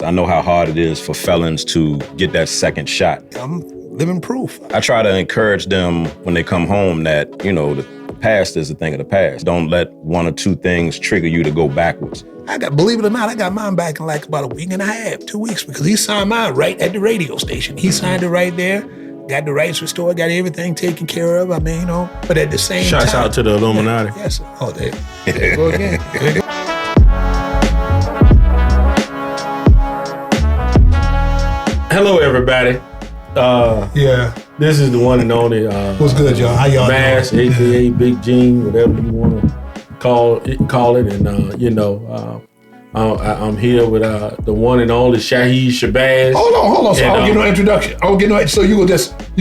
I know how hard it is for felons to get that second shot. I'm living proof. I try to encourage them when they come home that, the past is a thing of the past. Don't let one or two things trigger you to go backwards. Believe it or not, I got mine back in like about a week and a half, 2 weeks, because he signed mine right at the radio station. He signed it right there, got the rights restored, got everything taken care of. I mean, but at the same time. Shouts out to the Illuminati. Yeah, yes. Oh, there you go again. There you go. Hello, everybody. This is the one and only. What's good, y'all? How y'all Bass, doing? aka Big Gene, whatever you want to call it, and I'm here with the one and only Shahid Shabazz. Hold on. So I don't get no introduction. So you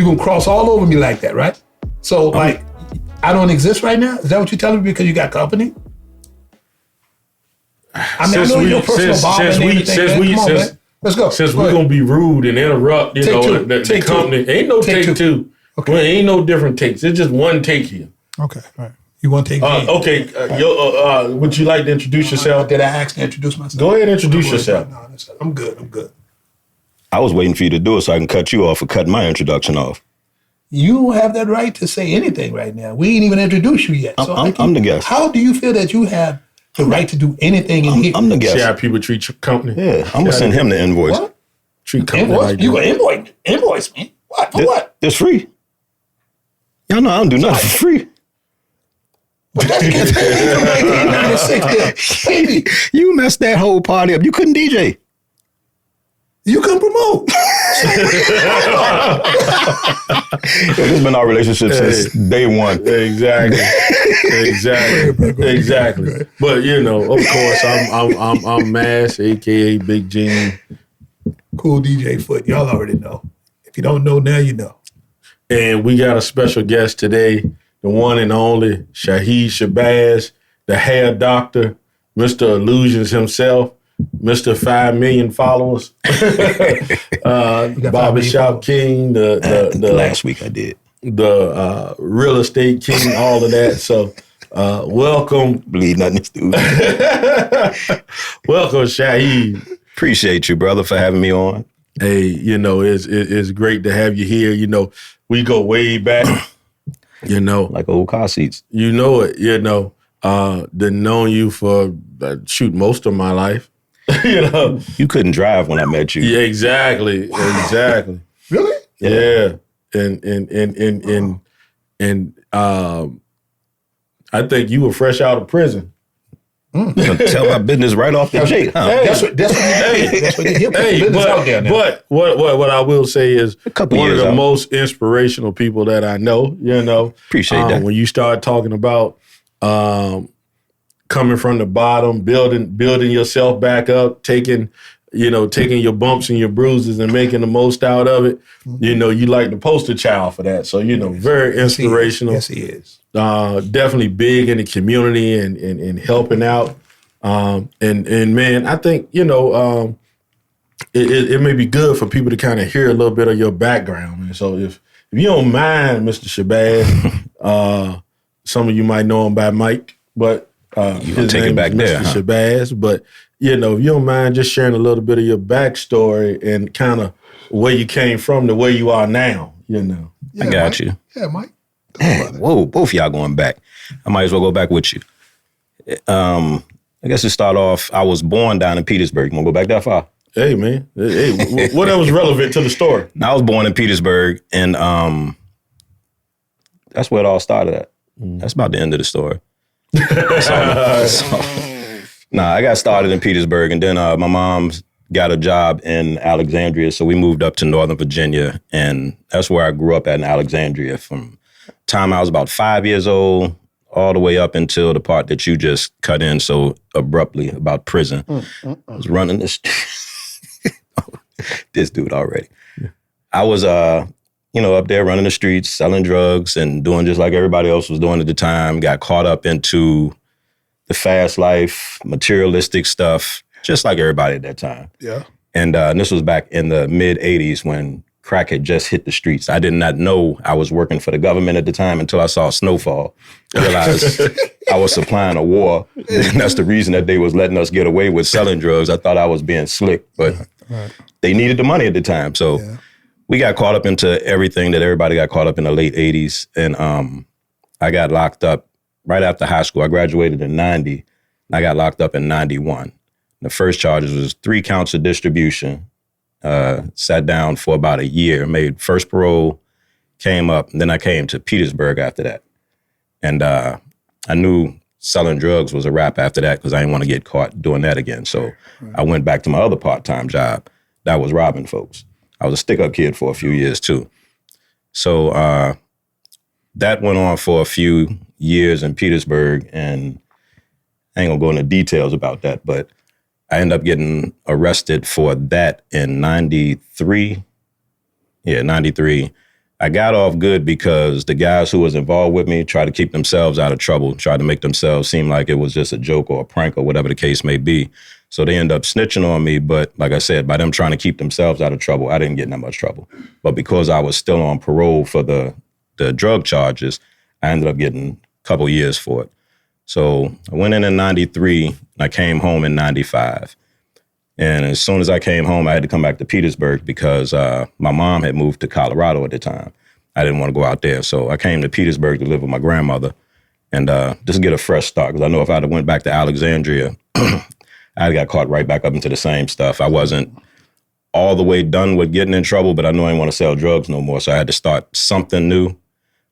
gonna cross all over me like that, right? So I don't exist right now. Is that what you're telling me because you got company? I mean, I know your personal barber and everything. Let's go. Since we're going to be rude and interrupt, the company. Ain't no take two. Okay. Well, ain't no different takes. It's just one take here. Okay. All right. You want to take okay. Would you like to introduce yourself? Did I ask to introduce myself? Go ahead and introduce yourself. No, I'm good. I was waiting for you to do it so I can cut you off for cutting my introduction off. You don't have that right to say anything right now. We ain't even introduced you yet. So I'm the guest. How do you feel that you have the right to do anything in here? I'm the guest. See how people treat your company? Yeah, I'm going to send him the invoice. What? Treat company like you gonna invoice me? What? For what? It's free. Y'all know I don't do nothing for free. Well, that's against 1996. Baby, you messed that whole party up. You couldn't DJ. You couldn't promote. This has been our relationship since day one. Exactly. But of course, I'm Mass, aka Big Gene. Cool DJ Foot. Y'all already know. If you don't know now, you know. And we got a special guest today, the one and only Shahid Shabazz, the hair doctor, Mr. Allusions himself, Mr. 5 million followers, Barbershop King, the last week I did. The real estate king, all of that. So welcome. Believe nothing is stupid. Welcome, Shahid. Appreciate you, brother, for having me on. Hey, it's great to have you here. We go way back, Like old car seats. You know it, Done known you for, most of my life. You couldn't drive when I met you. Yeah, exactly. Wow. Exactly. Really? Yeah. And I think you were fresh out of prison. Tell my business right off the jake, huh? Hey, that's what you hear. Business out there now. But what I will say is one of the most inspirational people that I know, Appreciate that. When you start talking about coming from the bottom, building yourself back up, taking your bumps and your bruises and making the most out of it. You like the poster child for that. So, very inspirational. Yes, he is. Definitely big in the community and helping out. And man, I think, it may be good for people to kind of hear a little bit of your background. And so if you don't mind, Mr. Shabazz, some of you might know him by Mike, but his name is Mr. Shabazz. But, if you don't mind just sharing a little bit of your backstory and kind of where you came from to where you are now, Yeah, I got Mike. you. Yeah, Mike. Whoa, both of y'all going back. I might as well go back with you. I guess to start off, I was born down in Petersburg. You want to go back that far? Hey, man. Hey, what else relevant to the story? I was born in Petersburg, and that's where it all started at. That's about the end of the story. I got started in Petersburg, and then my mom got a job in Alexandria, so we moved up to Northern Virginia, and that's where I grew up at, in Alexandria, from time I was about 5 years old all the way up until the part that you just cut in so abruptly about prison. I was running this this dude already. Yeah. I was up there running the streets, selling drugs and doing just like everybody else was doing at the time. Got caught up into the fast life, materialistic stuff, just like everybody at that time. Yeah. And this was back in the mid 80s when crack had just hit the streets. I did not know I was working for the government at the time until I saw snowfall. I realized I was supplying a war. And that's the reason that they was letting us get away with selling drugs. I thought I was being slick, but they needed the money at the time. So we got caught up into everything that everybody got caught up in the late 80s. And I got locked up right after high school. I graduated in 90. I got locked up in 91. The first charges was 3 counts of distribution. Sat down for about a year, made first parole, came up, and then I came to Petersburg after that. And I knew selling drugs was a wrap after that because I didn't want to get caught doing that again. So I went back to my other part-time job. That was robbing folks. I was a stick-up kid for a few years too. So that went on for a few years in Petersburg, and I ain't gonna go into details about that, but I ended up getting arrested for that in 93. Yeah, 93. I got off good because the guys who was involved with me tried to keep themselves out of trouble, tried to make themselves seem like it was just a joke or a prank or whatever the case may be. So they ended up snitching on me. But like I said, by them trying to keep themselves out of trouble, I didn't get in that much trouble. But because I was still on parole for the drug charges, I ended up getting a couple years for it. So I went in 93, and I came home in 95. And as soon as I came home, I had to come back to Petersburg because my mom had moved to Colorado at the time. I didn't want to go out there. So I came to Petersburg to live with my grandmother and just get a fresh start. Because I know if I'd have went back to Alexandria, I got caught right back up into the same stuff. I wasn't all the way done with getting in trouble, but I knew I didn't want to sell drugs no more. So I had to start something new,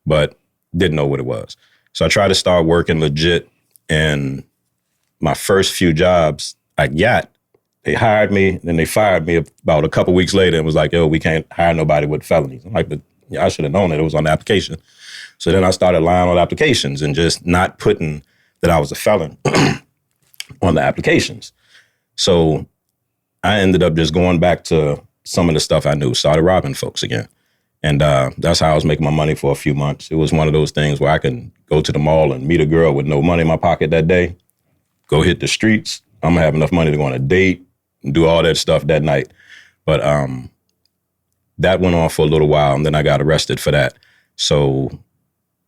but didn't know what it was. So I tried to start working legit, and my first few jobs I got, they hired me, then they fired me about a couple weeks later and was like, yo, we can't hire nobody with felonies. I'm like, but I should have known that it was on the application. So then I started lying on applications and just not putting that I was a felon on the applications. So I ended up just going back to some of the stuff I knew, started robbing folks again. And that's how I was making my money for a few months. It was one of those things where I can go to the mall and meet a girl with no money in my pocket that day, go hit the streets. I'm going to have enough money to go on a date and do all that stuff that night. But that went on for a little while, and then I got arrested for that. So,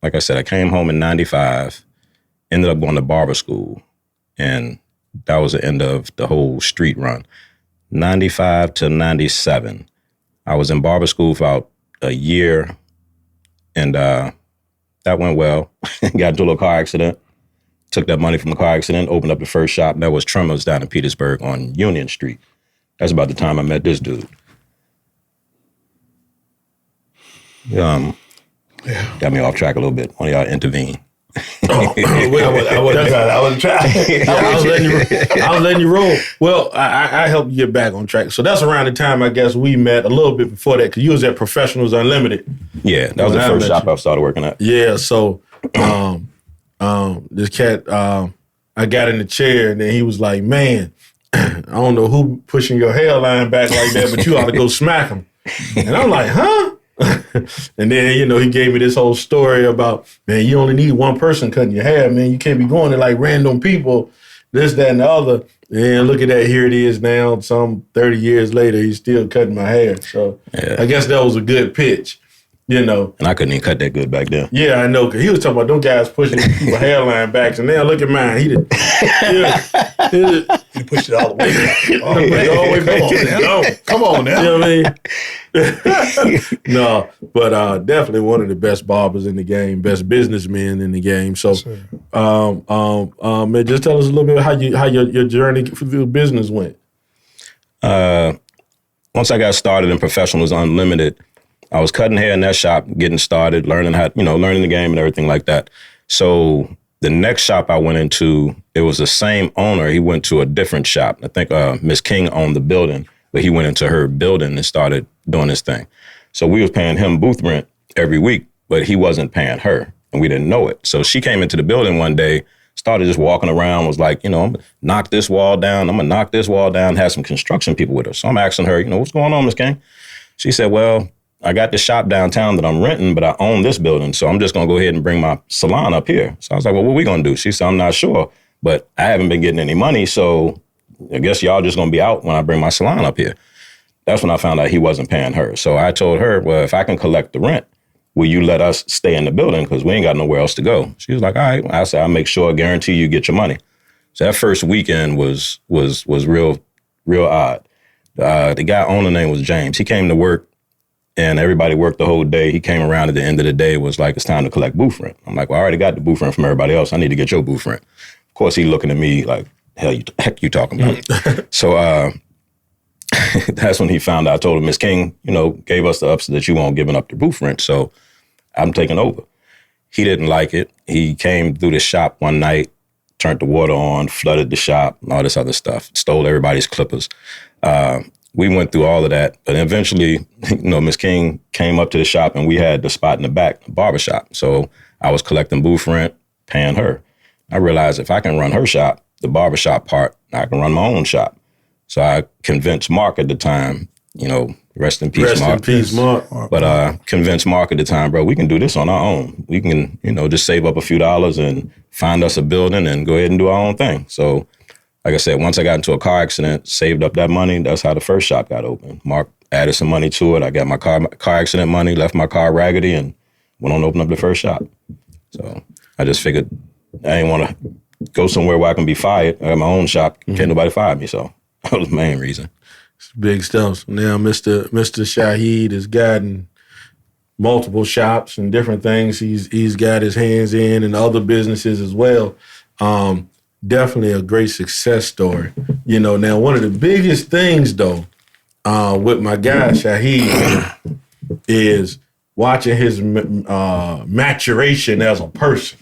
like I said, I came home in 95, ended up going to barber school, and that was the end of the whole street run. 95 to 97, I was in barber school for about a year, and that went well. Got into a little car accident, took that money from the car accident, opened up the first shop, and that was Trimmers down in Petersburg on Union Street. That's about the time I met this dude. Got me off track a little bit. One of y'all intervene. I was letting you roll. Well, I helped you get back on track. So that's around the time I guess we met, a little bit before that, because you was at Professionals Unlimited. Yeah, that was the first shop I started working at. Yeah, so this cat, I got in the chair and then he was like, man, I don't know who pushing your hairline back like that, but you ought to go smack him. And I'm like, huh? And then, he gave me this whole story about, man, you only need one person cutting your hair, man. You can't be going to like random people, this, that, and the other. And look at that, here it is now, some 30 years later, he's still cutting my hair. So yeah. I guess that was a good pitch, And I couldn't even cut that good back then. Yeah, I know, because he was talking about them guys pushing people's hairline backs, and now look at mine. He pushed it all the way back. All the way back. Come on now. You know what I mean? No, but definitely one of the best barbers in the game, best businessmen in the game. So, man, just tell us a little bit how your journey through business went. Once I got started in Professionals Unlimited, I was cutting hair in that shop, getting started, learning learning the game and everything like that. So the next shop I went into, it was the same owner. He went to a different shop. I think Miss King owned the building, but he went into her building and started doing his thing. So we was paying him booth rent every week, but he wasn't paying her, and we didn't know it. So she came into the building one day, started just walking around, was like, I'm going to knock this wall down. I'm going to knock this wall down, had some construction people with her. So I'm asking her, what's going on, Miss King? She said, well, I got this shop downtown that I'm renting, but I own this building. So I'm just going to go ahead and bring my salon up here. So I was like, well, what are we going to do? She said, I'm not sure, but I haven't been getting any money. So I guess y'all just going to be out when I bring my salon up here. that's when I found out he wasn't paying her. So I told her, well, if I can collect the rent, will you let us stay in the building? Because we ain't got nowhere else to go. She was like, all right. I said, I'll make sure, I guarantee you get your money. So that first weekend was real odd. The guy owner name was James. He came to work and everybody worked the whole day. He came around at the end of the day, was like, it's time to collect booth rent. I'm like, well, I already got the booth rent from everybody else. I need to get your booth rent. Of course, he looking at me like, heck you talking about? So that's when he found out. I told him, Miss King, gave us the ups that you won't giving up the booth rent. So I'm taking over. He didn't like it. He came through the shop one night, turned the water on, flooded the shop, and all this other stuff, stole everybody's clippers. We went through all of that. But eventually, Miss King came up to the shop and we had the spot in the back, the barbershop. So I was collecting booth rent, paying her. I realized if I can run her shop, the barbershop part, I can run my own shop. So I convinced Mark at the time, rest in peace, Mark. Rest in peace, Mark. But convinced Mark at the time, bro, we can do this on our own. We can, just save up a few dollars and find us a building and go ahead and do our own thing. So, like I said, once I got into a car accident, saved up that money, that's how the first shop got open. Mark added some money to it. I got my car accident money, left my car raggedy, and went on to open up the first shop. So I just figured I didn't want to go somewhere where I can be fired. I got my own shop. Can't nobody fire me, so that was the main reason. It's big stuff. Now, Mr. Shahid has gotten multiple shops and different things he's got his hands in and other businesses as well. Definitely a great success story. Now one of the biggest things though, with my guy Shahid is watching his maturation as a person.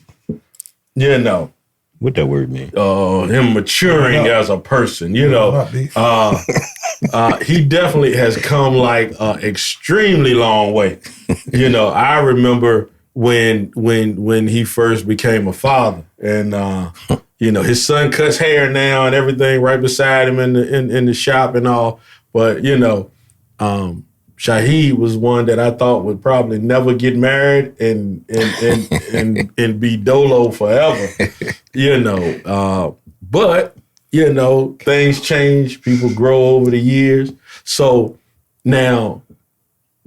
What that word mean? Him maturing as a person, he definitely has come like an extremely long way. I remember when he first became a father and, his son cuts hair now and everything right beside him in the shop and all. But, Shahid was one that I thought would probably never get married and be dolo forever, But, things change. People grow over the years. So now,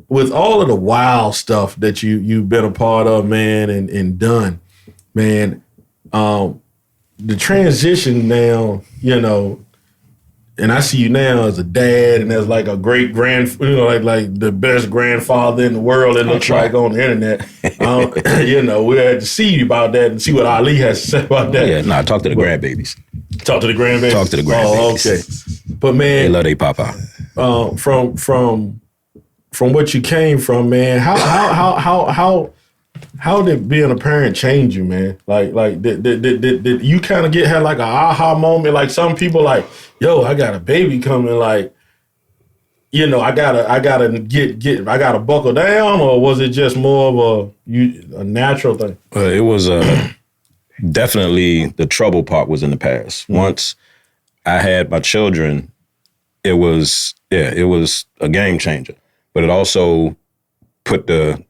with all of the wild stuff that you've been a part of, man, and done, man, the transition now, and I see you now as a dad and as like a great like the best grandfather in the world, it looks like on the internet. We had to see you about that and see what Ali has to say about that. Yeah, I talk to the grandbabies. Talk to the grandbabies? Talk to the grandbabies. Oh, okay. But man, they love their papa. From what you came from, man, how did being a parent change you, man? Like did you kind of had like an aha moment? Like some people like, yo, I got a baby coming, like, I gotta buckle down, or was it just more of a natural thing? It was definitely the trouble part was in the past. Once I had my children, it was a game changer. But it also put the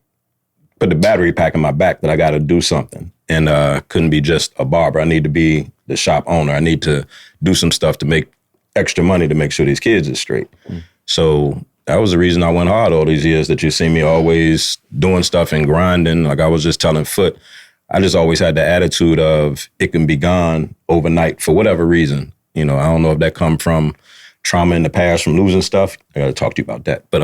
battery pack in my back that I got to do something, and couldn't be just a barber. I need to be the shop owner. I need to do some stuff to make extra money to make sure these kids are straight. So that was the reason I went hard all these years that you see me always doing stuff and grinding. Like I was just telling Foot, I just always had the attitude of it can be gone overnight for whatever reason. I don't know if that come from trauma in the past from losing stuff. I got to talk to you about that. But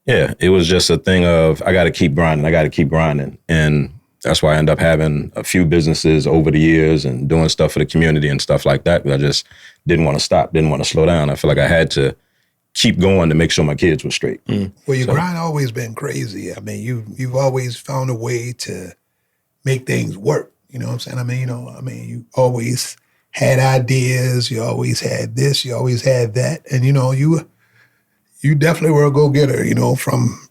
yeah, it was just a thing of I got to keep grinding. And that's why I ended up having a few businesses over the years and doing stuff for the community and stuff like that. Because I just didn't want to stop, didn't want to slow down. I feel like I had to keep going to make sure my kids were straight. Well, your grind always been crazy. I mean, you've always found a way to make things work. You know what I'm saying? You always had ideas. You always had this. You always had that. And you definitely were a go-getter.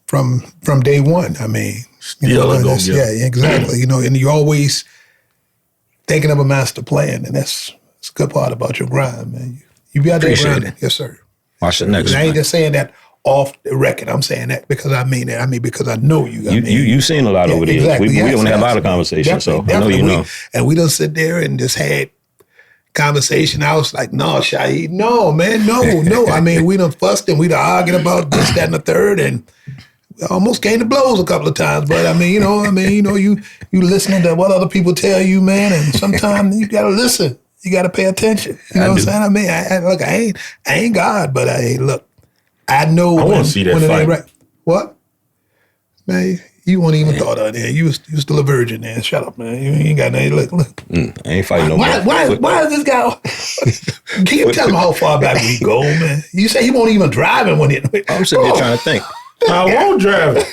From day one. Yeah, exactly. And you're always thinking of a master plan, and that's a good part about your grind, man. You be out there grinding, yes, sir. Watch the next. I ain't just saying that off the record. I'm saying that because I mean that. I mean because I know you. You've seen a lot over the years. We only have a lot of conversations, so I know you know. And we done sit there and just had conversation. I was like, no, Shahid, no, man, no. I mean, we done fussed and we done argued about this, that, and the third, and we almost came to blows a couple of times. But you listening to what other people tell you, man, and sometimes you gotta listen. You gotta pay attention. You know what I'm saying? I mean, I ain't God, but look, I know. I want to see that fight. Right. What? Man, you weren't even thought of that. You was still a virgin, man. Shut up, man. You ain't got nothing. Look. I ain't fighting no more. Why is this guy? Can you tell him how far back we go, man? You say he won't even drive when he. I'm sitting here trying to think. I won't drive it.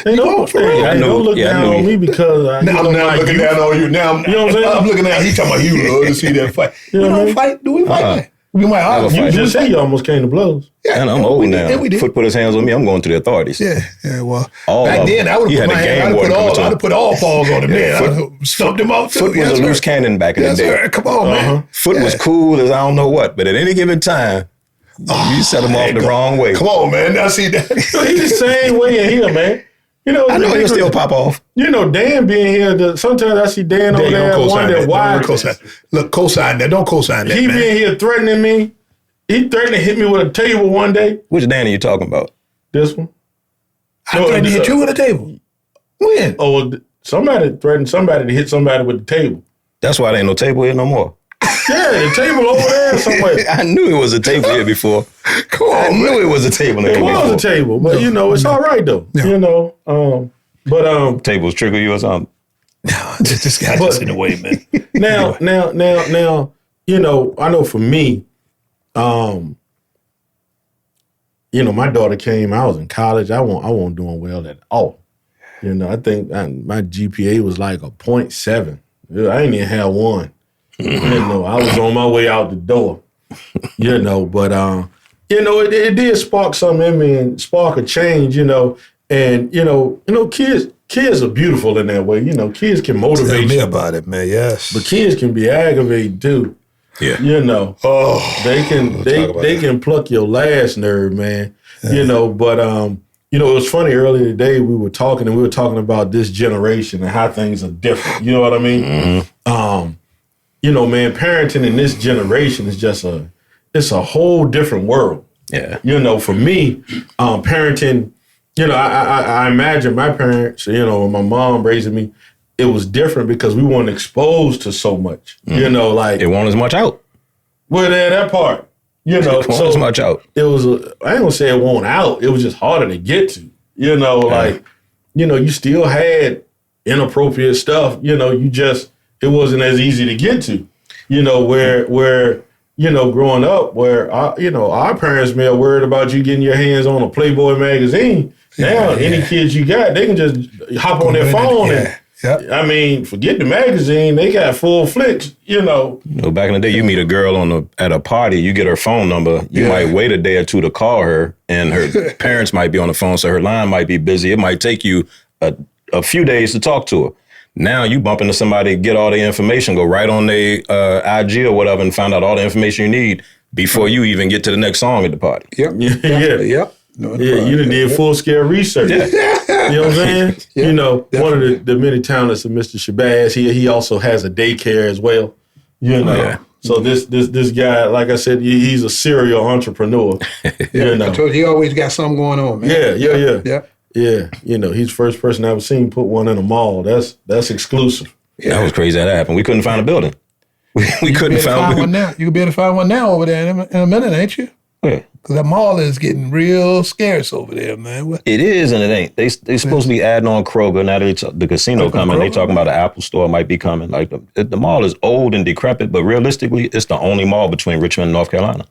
Don't look down on me because I'm not looking down on you. Now, you know what I'm saying? I'm looking down. He talking about you, Lord, to see that fight. You know we don't fight. Do we fight? We might argue. You just say you almost came to blows. Yeah, and I'm old now. Foot put his hands on me. I'm going to the authorities. Yeah. Well, back then I would have put my hand. I'd have put all paws on him. Man, I'd have stumped him out too. Foot was a loose cannon back in the day. Sir. Come on, man. Foot was cool as I don't know what, but at any given time, you set him off the wrong way. Come on, man. I see that. He's the same way in here, man. You know, I know he'll still pop off. You know, Dan being here, sometimes I see Dan over there wondering why. Look, co-sign that. Don't co-sign that, He being here threatening me. He threatened to hit me with a table one day. Which Dan are you talking about? This one. I threatened to hit you with a table. When? Oh, somebody threatened somebody to hit somebody with the table. That's why there ain't no table here no more. Yeah, the table over there somewhere. I knew it was a table here before. Come on, I knew it was a table here before. It was a table, but it's all right though. Yeah. You know, tables trigger you or something? No, this guy just in the way, man. Now, you know, I know for me, my daughter came. I was in college. I wasn't doing well at all. You know, I think my GPA was like a 0.7. I ain't even had one. You know, I was on my way out the door. You know, but it did spark something in me and spark a change. You know, and kids are beautiful in that way. You know, kids can motivate you. Tell me about it, man. Yes, but kids can be aggravating too. Yeah, you know, they can pluck your last nerve, man. Yeah. You know, but it was funny earlier today we were talking about this generation and how things are different. You know what I mean? Mm-hmm. Man, parenting in this generation is just it's a whole different world. Yeah. You know, for me, parenting, I imagine my parents, my mom raising me, it was different because we weren't exposed to so much. Mm-hmm. Like it wasn't as much out. Well, that part. It wasn't as much out. It was I ain't gonna say it won't out. It was just harder to get to. You still had inappropriate stuff. It wasn't as easy to get to. Where growing up, where our parents may have worried about you getting your hands on a Playboy magazine. Now, any kids you got, they can just hop on their phone and. Yep. I mean, forget the magazine. They got full flicks, back in the day, you meet a girl at a party, you get her phone number. You might wait a day or two to call her, and her parents might be on the phone, so her line might be busy. It might take you a few days to talk to her. Now you bump into somebody, get all the information, go right on their IG or whatever, and find out all the information you need before you even get to the next song at the party. Yep. Yep. You did full-scale research. Yeah. You know what I'm saying? Yeah, one of the many talents of Mr. Shabazz, he also has a daycare as well. So this guy, like I said, he's a serial entrepreneur. I told you, he always got something going on, man. Yeah. He's the first person I ever seen put one in a mall. That's exclusive. Yeah. That was crazy how that happened. We couldn't find a building. We couldn't find one now. You could be able to find one now over there in a minute, ain't you? Yeah. Because that mall is getting real scarce over there, man. It is and it ain't. They supposed to be adding on Kroger. Now the casino coming. They talking about the Apple store might be coming. Like the mall is old and decrepit, but realistically, it's the only mall between Richmond and North Carolina.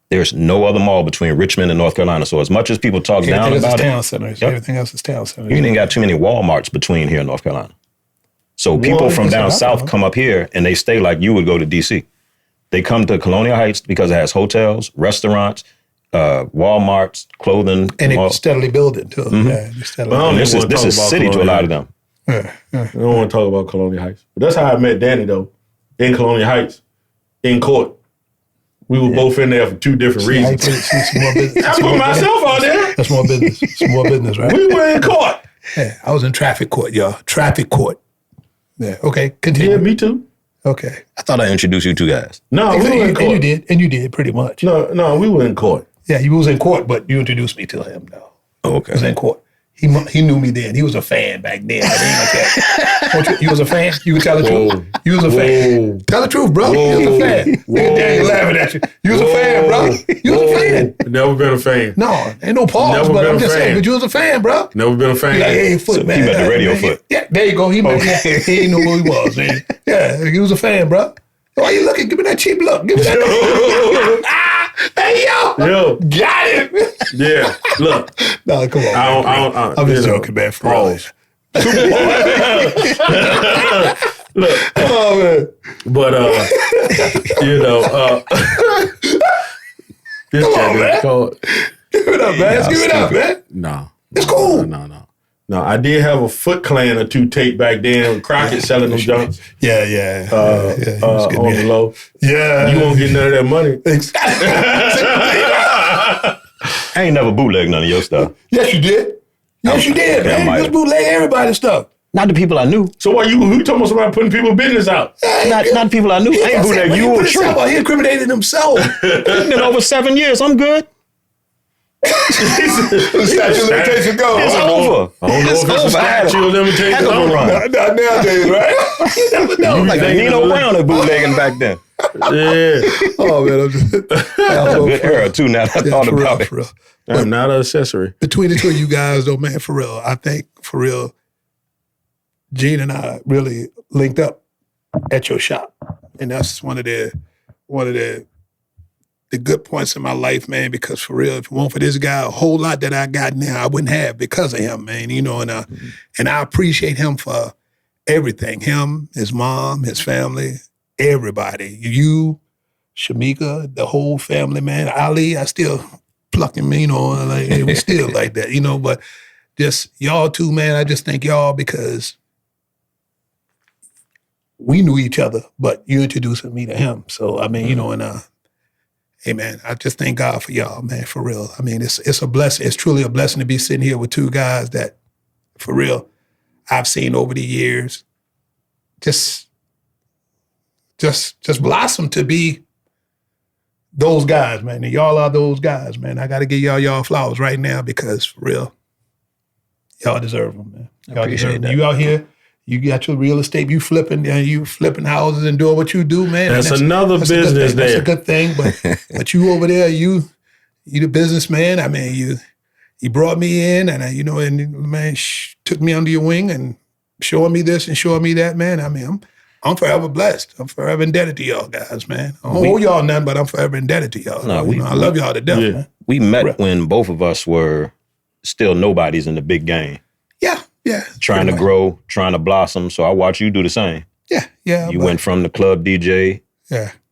There's no other mall between Richmond and North Carolina. So as much as people talk down about it, town centers. Yep. Everything else is town centers. You ain't got too many Walmarts between here and North Carolina. So people from down south come up here and they stay like you would go to D.C. They come to Colonial Heights because it has hotels, restaurants, Walmarts, clothing. And it's steadily building, too. Mm-hmm. Yeah, this is city to a lot of them. I don't want to talk about Colonial Heights. But that's how I met Danny, though, in Colonial Heights, in court. We were both in there for two different reasons. I put myself out there. That's more business. It's more business, right? We were in court. Yeah, I was in traffic court, y'all. Traffic court. Yeah, okay, continue. Yeah, me too. Okay. I thought I introduced you two guys. No, we were in court. And you did pretty much. No, we were in court. Yeah, you was in court, but you introduced me to him, though. Oh, okay. He was in court. He knew me then. He was a fan back then. You was a fan? You can tell the truth. You was a fan. Tell the truth, bro. You was a fan. Daniel laughing at you. You was a fan, bro. You was a fan. Never been a fan. No, ain't no pause, but I'm just saying, but you was a fan, bro. Never been a fan. Like, hey, foot, man. He met the radio foot. Yeah, there you go. He didn't know who he was, man. Yeah, he was a fan, bro. Why you looking? Give me that cheap look. Give me that. Hey, yo. Got him. Yeah, look. No, come on. I'm just joking, man. For real. Look. Oh, man. But, this Come on, man. called. Give it up, man. Give it up, man. No. It's cool. No, I did have a Foot Clan or two tape back then with Crockett selling them junks. Yeah. On the low. Yeah. You won't get none of that money. I ain't never bootlegged none of your stuff. Yes, you did. Yes, you did, man. You just bootleg everybody's stuff. Not the people I knew. So why you talking about somebody putting people's business out? Not the people I knew. I ain't bootlegged you or Trump. He incriminated himself. It's been over 7 years. I'm good. The statute of limitations go. It's over. I don't know if it's a statute of limitations. Heck of a run. Not nowadays, right? You never know. Like Nino Brown at bootlegging back then. Yeah. Oh, man. That was a good era, too, now that I thought about it. For real. I'm not an accessory. Between the two of you guys, though, man, for real, I think, for real, Gene and I really linked up at your shop. And that's one of the good points in my life, man, because for real, if it weren't for this guy, a whole lot that I got now, I wouldn't have because of him, man, and I appreciate him for everything. Him, his mom, his family, everybody. You, Shamika, the whole family, man. Ali, I still pluck him, like it was still like that, but just y'all two, man, I just thank y'all because we knew each other, but you introduced me to him. So, I mean, hey, man, I just thank God for y'all, man, for real. I mean, it's a blessing. It's truly a blessing to be sitting here with two guys that, for real, I've seen over the years just blossom to be those guys, man. And y'all are those guys, man. I got to give y'all flowers right now because, for real, y'all deserve them, man. Y'all deserve them. You out here, you got your real estate, you flipping houses and doing what you do, man. That's another business there. That's a good thing, but you over there, you the businessman. I mean, you brought me in, and man, took me under your wing and showing me this and showing me that, man. I mean, I'm forever blessed. I'm forever indebted to y'all guys, man. I don't owe y'all nothing, but I'm forever indebted to y'all. I love y'all to death, man. We met when both of us were still nobodies in the big game. Yeah. Trying to grow, trying to blossom. So I watch you do the same. Yeah. You went from the club DJ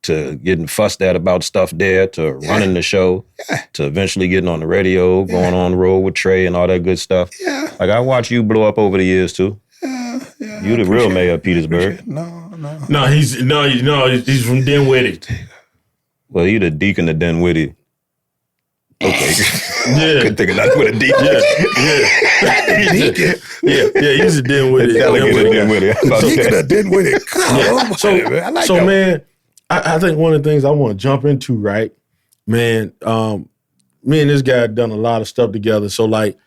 to getting fussed at about stuff there to running the show to eventually getting on the radio, going on the road with Trey and all that good stuff. Yeah. Like I watch you blow up over the years too. Yeah. You the real mayor of Petersburg. No, he's from Dinwiddie. Well, you the deacon of Dinwiddie. Okay. Yeah. Couldn't think of that with a deacon. Yeah, he's a Dinwiddie. Deacon of Dinwiddie. So, man, I think one of the things I want to jump into, right, man, me and this guy had done a lot of stuff together. So, like,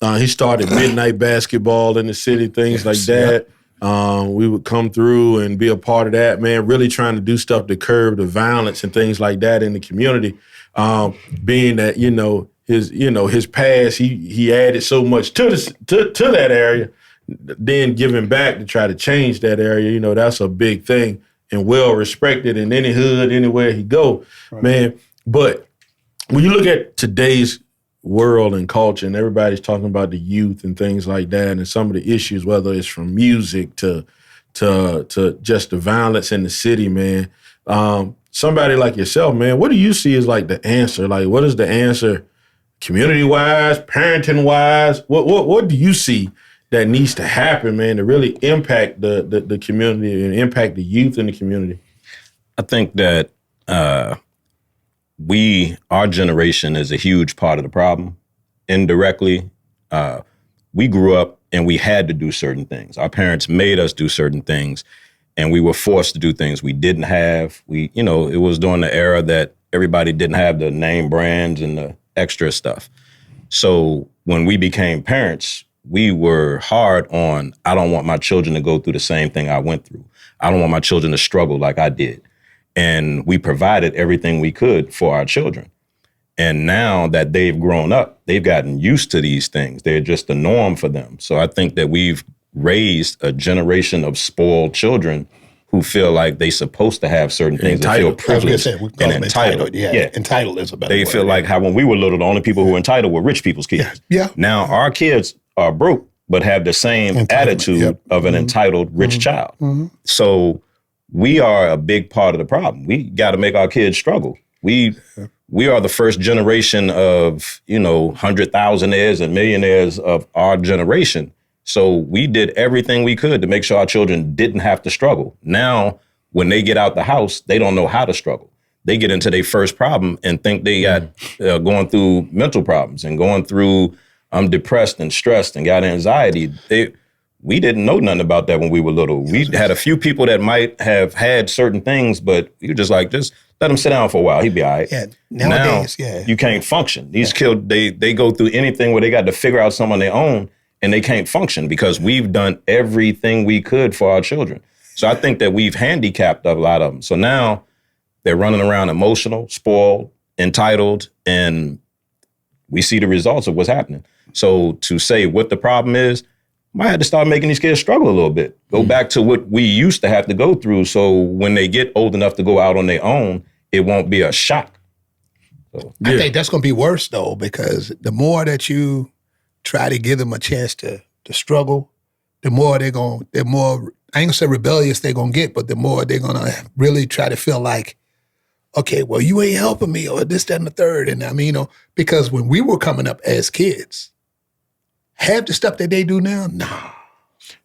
he started midnight basketball in the city, things like that. We would come through and be a part of that, man, really trying to do stuff to curb the violence and things like that in the community. Being that, his past, he added so much to that area, then giving back to try to change that area, that's a big thing and well respected in any hood, anywhere he go, right. Man. But when you look at today's world and culture, and everybody's talking about the youth and things like that, and some of the issues, whether it's from music to just the violence in the city, man. Somebody like yourself, man, what do you see as like the answer? Like, what is the answer, community-wise, parenting-wise? What do you see that needs to happen, man, to really impact the community and impact the youth in the community? I think that our generation is a huge part of the problem. Indirectly, we grew up and we had to do certain things. Our parents made us do certain things. and we were forced to do things we didn't have. It was during the era that everybody didn't have the name brands and the extra stuff. So when we became parents, we were hard on, I don't want my children to go through the same thing I went through. I don't want my children to struggle like I did. And we provided everything we could for our children. And now that they've grown up, they've gotten used to these things. They're just the norm for them. So I think that we've raised a generation of spoiled children who feel like they're supposed to have certain things and feel privileged and entitled. Yeah, entitled is a better word. They feel like how when we were little, the only people who were entitled were rich people's kids. Yeah. Now our kids are broke, but have the same attitude of an entitled rich child. So we are a big part of the problem. We got to make our kids struggle. We are the first generation of, 100,000aires and millionaires of our generation. So we did everything we could to make sure our children didn't have to struggle. Now, when they get out the house, they don't know how to struggle. They get into their first problem and think they got going through mental problems and going through I'm depressed and stressed and got anxiety. We didn't know nothing about that when we were little. We had a few people that might have had certain things, but you just let him sit down for a while. He'd be all right. Yeah, nowadays, you can't function. These kids, they go through anything where they got to figure out something on their own, and they can't function because we've done everything we could for our children. So I think that we've handicapped a lot of them. So now they're running around emotional, spoiled, entitled, and we see the results of what's happening. So to say what the problem is, might have to start making these kids struggle a little bit. Go back to what we used to have to go through. So when they get old enough to go out on their own, it won't be a shock. So, I think that's going to be worse though, because the more that you try to give them a chance to struggle, the more I ain't gonna say rebellious they're gonna get, but the more they're gonna really try to feel like, okay, well, you ain't helping me, or this, that, and the third. And I mean, because when we were coming up as kids, half the stuff that they do now, nah,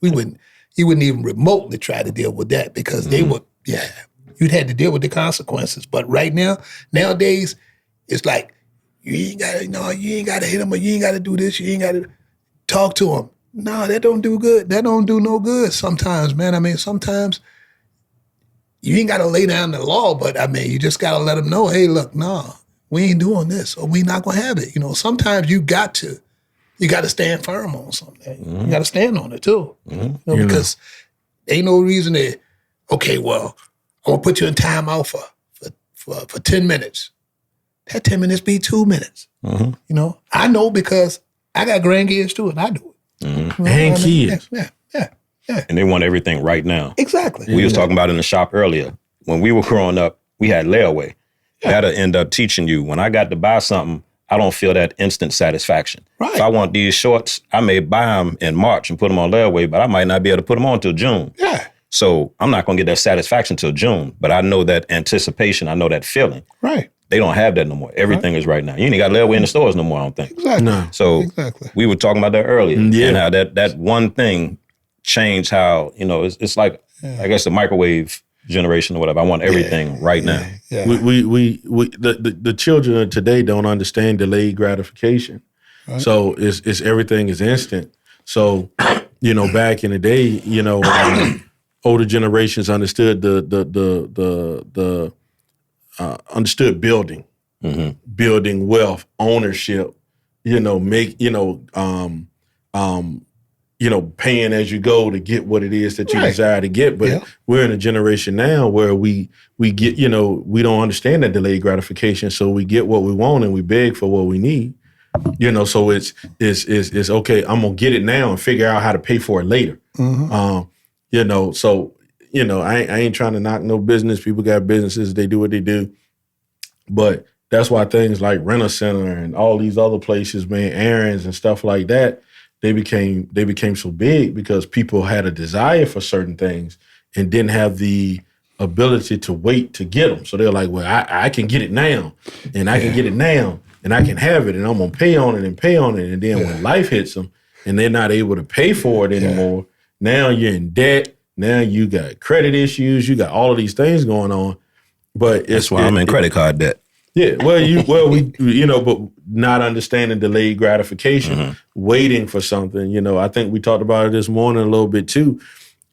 you wouldn't even remotely try to deal with that because they would, you'd had to deal with the consequences. But right now, nowadays, it's like, you ain't got to hit them, or you ain't got to do this, you ain't got to talk to them. No, that don't do good. That don't do no good sometimes, man. I mean, sometimes you ain't got to lay down the law, but I mean, you just got to let them know, hey, look, no, we ain't doing this, or we not going to have it. Sometimes you got to stand firm on something. You got to stand on it too. Because ain't no reason to, okay, well, I'm going to put you in timeout for 10 minutes. That 10 minutes be 2 minutes. I know because I got grandkids too, and I do it. And kids. Yeah. And they want everything right now. Exactly. We was talking about in the shop earlier. When we were growing up, we had layaway. That'll end up teaching you, when I got to buy something, I don't feel that instant satisfaction. Right. If I want these shorts, I may buy them in March and put them on layaway, but I might not be able to put them on until June. Yeah. So I'm not going to get that satisfaction until June, but I know that anticipation. I know that feeling. Right. They don't have that no more. Everything is right now. You ain't got layaway in the stores no more, I don't think. Exactly. No. So we were talking about that earlier. And how that one thing changed how, it's like, I guess the microwave generation or whatever. I want everything right now. Yeah. The children of today don't understand delayed gratification. Right. So it's everything is instant. So, back in the day, older generations understood the understood building, building wealth, ownership, paying as you go to get what it is that you desire to get. But we're in a generation now where we get, we don't understand that delayed gratification. So we get what we want and we beg for what we need. So it's okay, I'm gonna get it now and figure out how to pay for it later. I ain't trying to knock no business. People got businesses, they do what they do. But that's why things like Rent-A-Center and all these other places, man, errands and stuff like that, they became so big because people had a desire for certain things and didn't have the ability to wait to get them. So they're like, well, I can get it now, and I can get it now, and I can have it, and I'm going to pay on it and pay on it. And then when life hits them and they're not able to pay for it anymore, now you're in debt. Now you got credit issues. You got all of these things going on. But that's why I'm in credit card debt. Yeah, but not understanding delayed gratification, waiting for something. I think we talked about it this morning a little bit too.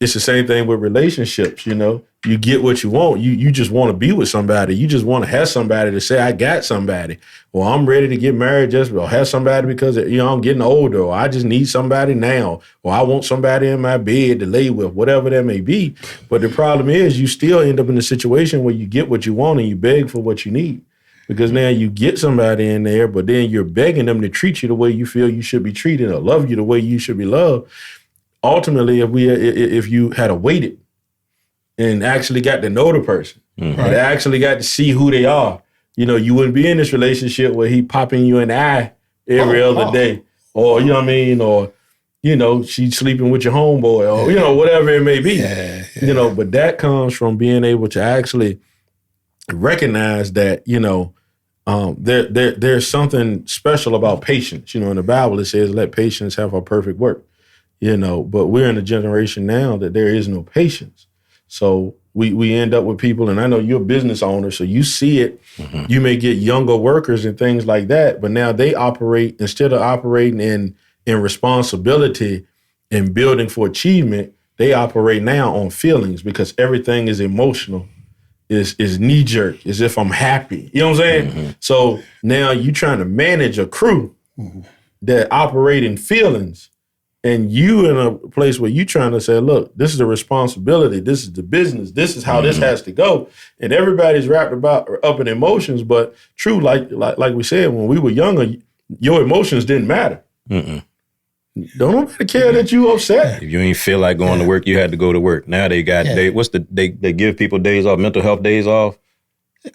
it's the same thing with relationships, you know. You get what you want. You just want to be with somebody. You just want to have somebody to say, I got somebody. Or I'm ready to get married or have somebody because, you know, I'm getting older. Or I just need somebody now. Or I want somebody in my bed to lay with, whatever that may be. But the problem is you still end up in a situation where you get what you want and you beg for what you need. Because now you get somebody in there, but then you're begging them to treat you the way you feel you should be treated or love you the way you should be loved. Ultimately, if you had waited and actually got to know the person, and actually got to see who they are, you know, you wouldn't be in this relationship where he popping you in the eye every other day, or you know what I mean, or you know, she's sleeping with your homeboy, or you know, whatever it may be, you know. But that comes from being able to actually recognize that, you know, there's something special about patience. You know, in the Bible it says, "Let patience have her perfect work." You know, but we're in a generation now that there is no patience. So we end up with people, and I know you're a business owner, so you see it. You may get younger workers and things like that, but now they operate, instead of operating in responsibility and building for achievement, they operate now on feelings because everything is emotional, is knee-jerk, as if I'm happy. You know what I'm saying? So now you're trying to manage a crew that operate in feelings. And you in a place where you trying to say, look, this is a responsibility. This is the business. This is how this has to go. And everybody's wrapped up in emotions. But true, like we said, when we were younger, your emotions didn't matter. Don't nobody care that you upset. If you ain't feel like going to work, you had to go to work. Now they got they give people days off, mental health days off.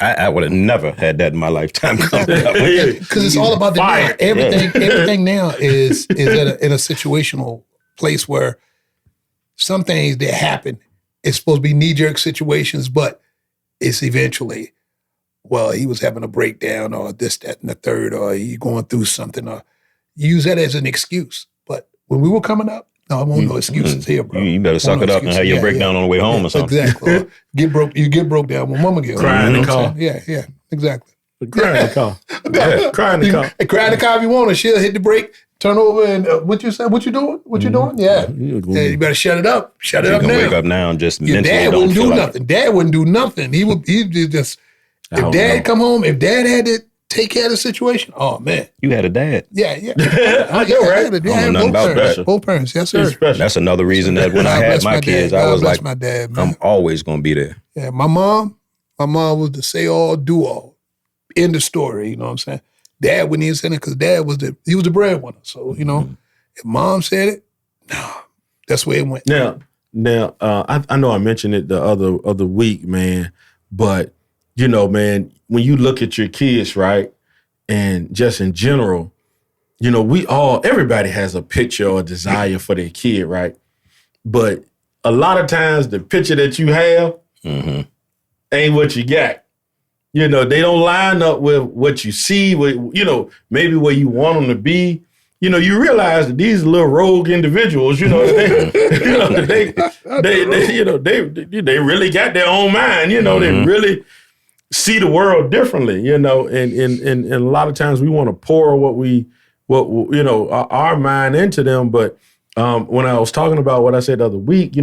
I would have never had that in my lifetime. Because it's all about the now. Everything now is in a situational place where some things that happen, it's supposed to be knee-jerk situations, but it's eventually, well, he was having a breakdown or this, that, and the third, or he going through something, or you use that as an excuse. But when we were coming up, no, I won't no excuses here, bro. You better suck it up and have your breakdown on the way home or something. Exactly. You get broke down when mama gets cry in the car. Yeah, exactly. Cry in the car. Cry in the car. Cry in the car if you want to. She'll hit the brake, turn over, and what you say? What you doing? What you doing? Yeah. You better shut it up. Shut it up now. Wake up now and just Your mentally dad don't wouldn't feel do like nothing. Dad wouldn't do nothing. He'd just if dad come home, if dad had to take care of the situation, oh man. You had a dad. Yeah. I know, right? I don't know nothing about that. Both parents, yes, sir. That's another reason that when I had my kids, I was like, my dad, man. I'm always going to be there. Yeah, my mom was the say all, do all. End of story, you know what I'm saying? Dad wouldn't even say it because dad was the breadwinner. So, you know, if mom said it, no, that's where it went. Now, I know I mentioned it the other week, man, but you know, man, when you look at your kids, right, and just in general, you know, everybody has a picture or a desire for their kid, right? But a lot of times the picture that you have ain't what you got. You know, they don't line up with what you see, you know, maybe where you want them to be. You know, you realize that these little rogue individuals, you know, they really got their own mind. You know, they really see the world differently. You know, and a lot of times we want to pour our mind into them. But when I was talking about what I said the other week,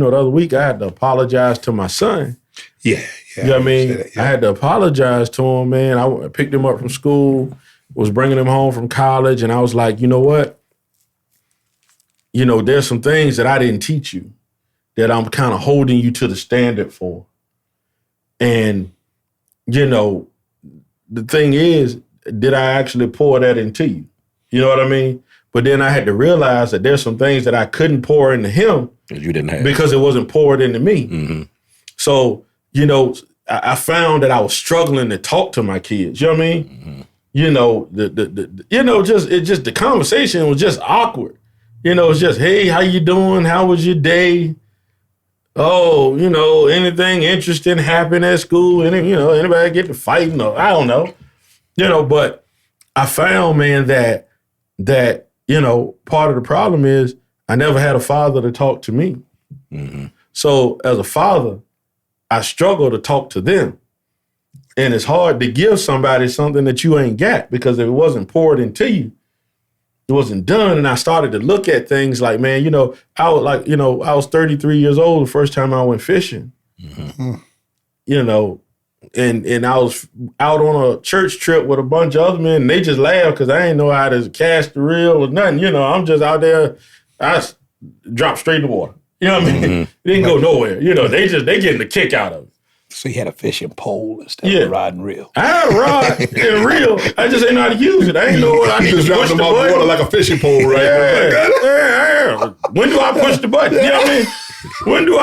I had to apologize to my son. Yeah. You know what I mean? I had to apologize to him, man. I picked him up from school, was bringing him home from college, and I was like, you know what? You know, there's some things that I didn't teach you that I'm kind of holding you to the standard for. And, you know, the thing is, did I actually pour that into you? You know what I mean? But then I had to realize that there's some things that I couldn't pour into him you didn't have because it wasn't poured into me. So, you know, I found that I was struggling to talk to my kids. You know what I mean? You know, the conversation was just awkward. You know, it's just, hey, how you doing? How was your day? Oh, you know, anything interesting happen at school? Anybody get to fighting? Or I don't know. You know, but I found, man, that you know, part of the problem is I never had a father to talk to me. So as a father, I struggle to talk to them. And it's hard to give somebody something that you ain't got because if it wasn't poured into you, it wasn't done. And I started to look at things like, man, I was 33 years old the first time I went fishing. Mm-hmm. And I was out on a church trip with a bunch of other men, and they just laughed because I ain't know how to cast the reel or nothing. I'm just out there. I dropped straight in the water. You know what I mean? Mm-hmm. It didn't go nowhere. They getting the kick out of it. So you had a fishing pole instead of a rod and reel. I had a rod and reel. I just ain't know how to use it. I ain't know what I just dropped them off the water like a fishing pole, right? Yeah. When do I push the button? You know what I mean? When do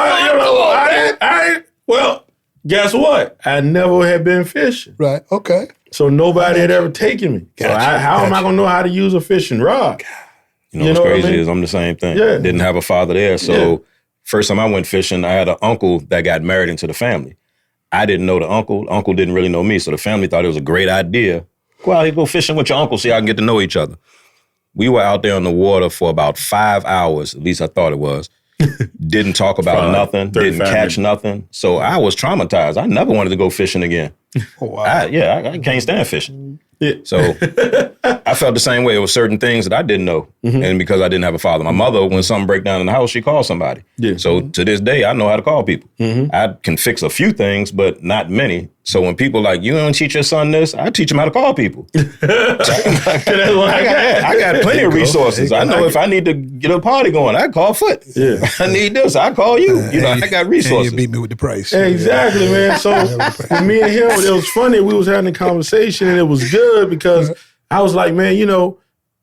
well, guess what? I never had been fishing. Right, okay. So nobody had ever taken me. Gotcha. So how am I going to know how to use a fishing rod? What's crazy is I'm the same thing. Yeah. Didn't have a father there. So first time I went fishing, I had an uncle that got married into the family. I didn't know the uncle. Uncle didn't really know me. So the family thought it was a great idea. Go out here, go fishing with your uncle, so y'all can get to know each other. We were out there on the water for about 5 hours. At least I thought it was. Didn't talk about nothing. Didn't catch nothing. So I was traumatized. I never wanted to go fishing again. Oh, wow. I can't stand fishing. Yeah. So I felt the same way. It was certain things that I didn't know. Mm-hmm. And because I didn't have a father. My mother, when something break down in the house, she called somebody. Yeah. So to this day, I know how to call people. Mm-hmm. I can fix a few things, but not many. So when people like, you don't teach your son this, I teach him how to call people. I got plenty of resources. I know if I need to get a party going, I call Foot. Yeah. I need this, I call you. I got resources. And you beat me with the price. Exactly, man. So with me and him, it was funny. We was having a conversation and it was good because I was like, man,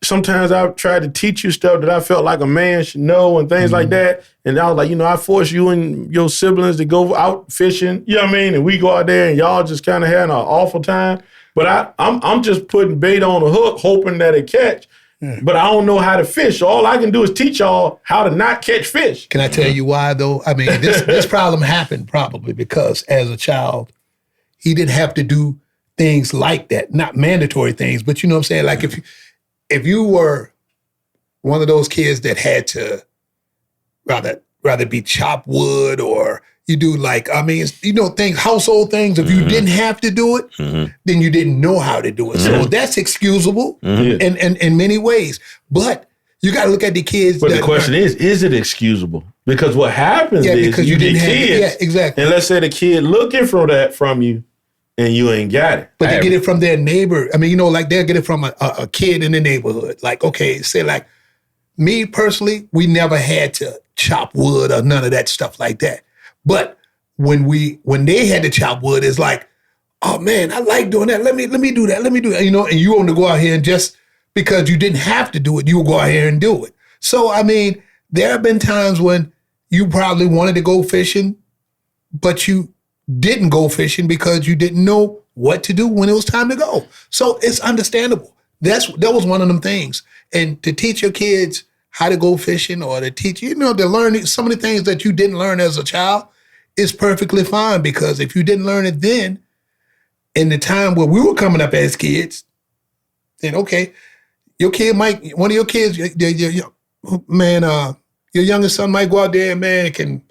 sometimes I've tried to teach you stuff that I felt like a man should know and things like that. And I was like, I force you and your siblings to go out fishing, you know what I mean? And we go out there and y'all just kind of having an awful time. But I'm just putting bait on a hook, hoping that it catch. Yeah. But I don't know how to fish. So all I can do is teach y'all how to not catch fish. Can I tell you why, though? I mean, this problem happened probably because as a child, he didn't have to do things like that. Not mandatory things, but you know what I'm saying? Like if you were one of those kids that had to rather be chop wood or you do household things, if you didn't have to do it, then you didn't know how to do it. So that's excusable in many ways. But you got to look at the kids. But the question is it excusable? Because what happens is you get kids. Exactly. And let's say the kid looking for that from you, and you ain't got it. But they get it from their neighbor. I mean, they'll get it from a kid in the neighborhood. Like, okay, say like me personally, we never had to chop wood or none of that stuff like that. But when they had to chop wood, it's like, oh man, I like doing that. Let me do that. Let me do that. And you want to go out here and just because you didn't have to do it, you will go out here and do it. So, I mean, there have been times when you probably wanted to go fishing, but you didn't go fishing because you didn't know what to do when it was time to go. So it's understandable. That was one of them things. And to teach your kids how to go fishing or to teach, to learn some of the things that you didn't learn as a child is perfectly fine because if you didn't learn it then, in the time where we were coming up as kids, then okay, your kid might, one of your kids, your youngest son might go out there and man can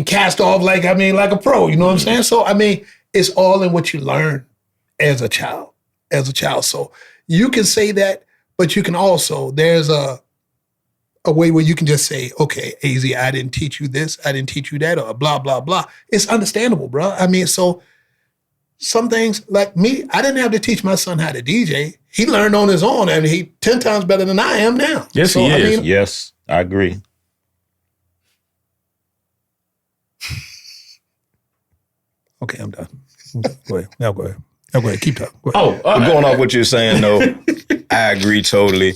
cast off like a pro, you know what I'm saying? So, I mean, it's all in what you learn as a child. So you can say that, but you can also, there's a way where you can just say, okay, AZ, I didn't teach you this, I didn't teach you that, or blah, blah, blah. It's understandable, bro. I mean, so some things like me, I didn't have to teach my son how to DJ. He learned on his own and he 10 times better than I am now. Yes, he is. Yes, I agree. Okay, I'm done. Go ahead. Now go ahead. Keep talking. Going off what you're saying, though, I agree totally.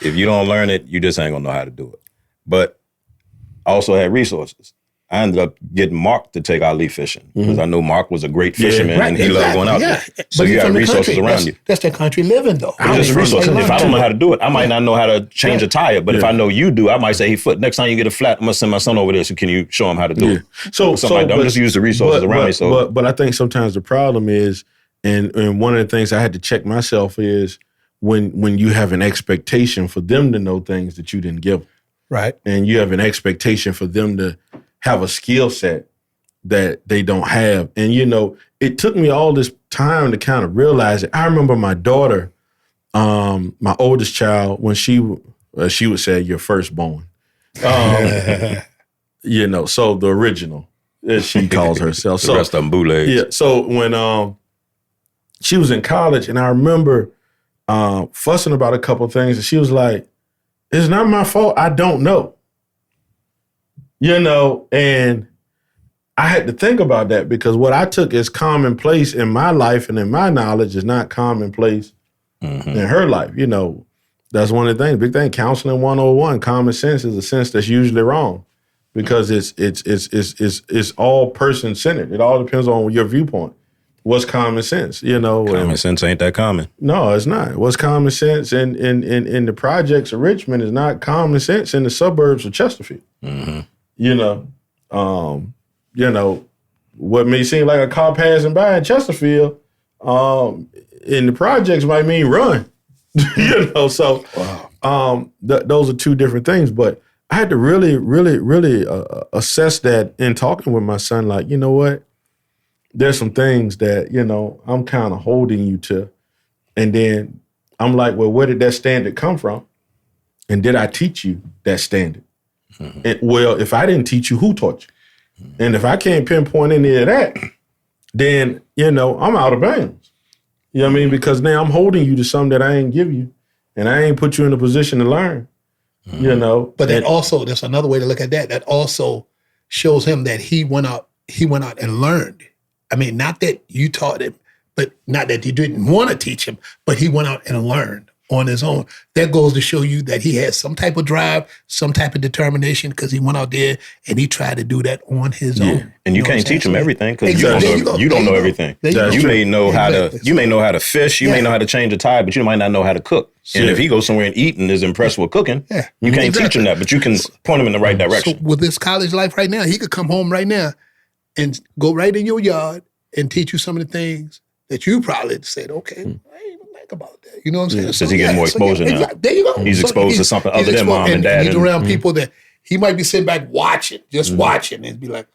If you don't learn it, you just ain't gonna know how to do it. But I also had resources. I ended up getting Mark to take Ali fishing because I knew Mark was a great fisherman and he loved going out there. So you got resources around you. That's that country living, though. Just resources. If I don't know how to do it, I might not know how to change a tire. But if I know you do, I might say, hey, Foot, next time you get a flat, I'm going to send my son over there. So can you show him how to do it? I'm just use the resources around me. But I think sometimes the problem is, and one of the things I had to check myself is when you have an expectation for them to know things that you didn't give them. Right. And you have an expectation for them to have a skill set that they don't have. And, it took me all this time to kind of realize it. I remember my daughter my oldest child, when she would say your firstborn. You know, so the original, as she calls herself. The rest of them bootlegs. Yeah. So when she was in college, and I remember fussing about a couple of things, and she was like, "It's not my fault. I don't know." You know, and I had to think about that, because what I took as commonplace in my life and in my knowledge is not commonplace in her life. You know, that's one of the things. Big thing, counseling 101. Common sense is a sense that's usually wrong, because it's all person centered. It all depends on your viewpoint. What's common sense? You know, common sense ain't that common. No, it's not. What's common sense in the projects of Richmond is not common sense in the suburbs of Chesterfield. You know, what may seem like a car passing by in Chesterfield, in the projects might mean run. You know, so those are two different things. But I had to really assess that in talking with my son. Like, you know what? There's some things that, you know, I'm kind of holding you to. And then I'm like, well, where did that standard come from? And did I teach you that standard? And, well, if I didn't teach you, who taught you? And if I can't pinpoint any of that, then, you know, I'm out of bounds. You know what I mean? Because now I'm holding you to something that I ain't give you, and I ain't put you in a position to learn. You know? But that also, there's another way to look at that. That also shows him that he went out and learned. I mean, not that you taught him, but not that you didn't want to teach him, but he went out and learned on his own. That goes to show you that he has some type of drive, some type of determination, because he went out there and he tried to do that on his own. And you can't teach him everything, because Exactly. you don't know everything. You may know how to fish, you may know how to change a tire, but you might not know how to cook. Sure. And if he goes somewhere and eat and is impressed with cooking, you can't teach him that, but you can point him in the right direction. So with this college life right now, he could come home right now and go right in your yard and teach you some of the things that you probably said, okay, I didn't even think about that. You know what I'm saying? Because he gets more exposure now. Exactly. There you go. He's exposed to something other than mom and dad. He's around people that he might be sitting back watching, just watching, and be like,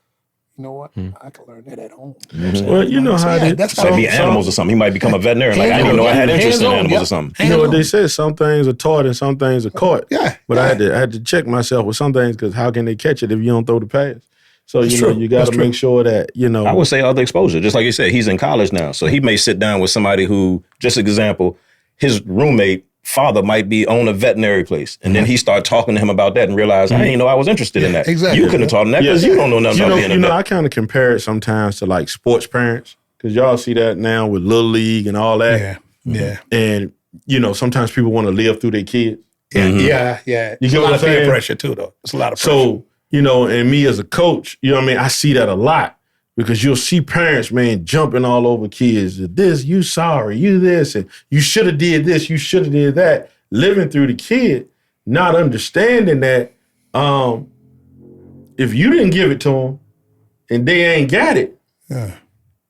you know what? I can learn that at home. You know what I'm saying? Well, you know how It might be animals or something. He might become a veterinarian. Like, I didn't know I had interest in animals or something. You know what they say? Some things are taught and some things are caught. Yeah. But I had to check myself with some things, because how can they catch it if you don't throw the pass? So, you got to make sure that, you know. I would say other exposure. Just like you said, he's in college now. So he may sit down with somebody who, just an example, his roommate father might be own a veterinary place. And then he started talking to him about that and realized, I didn't know I was interested in that. Exactly. You couldn't have taught him that because you don't know nothing about being a vet. I kind of compare it sometimes to like sports parents, because y'all see that now with Little League and all that. Yeah. And, you know, sometimes people want to live through their kids. Yeah. You get a what lot I'm of peer saying? pressure too, though. It's a lot of pressure. So, you know, and me as a coach, you know what I mean? I see that a lot, because you'll see parents, man, jumping all over kids. This, you sorry, you this, and you should have did this, you should have did that. Living through the kid, not understanding that if you didn't give it to them and they ain't got it,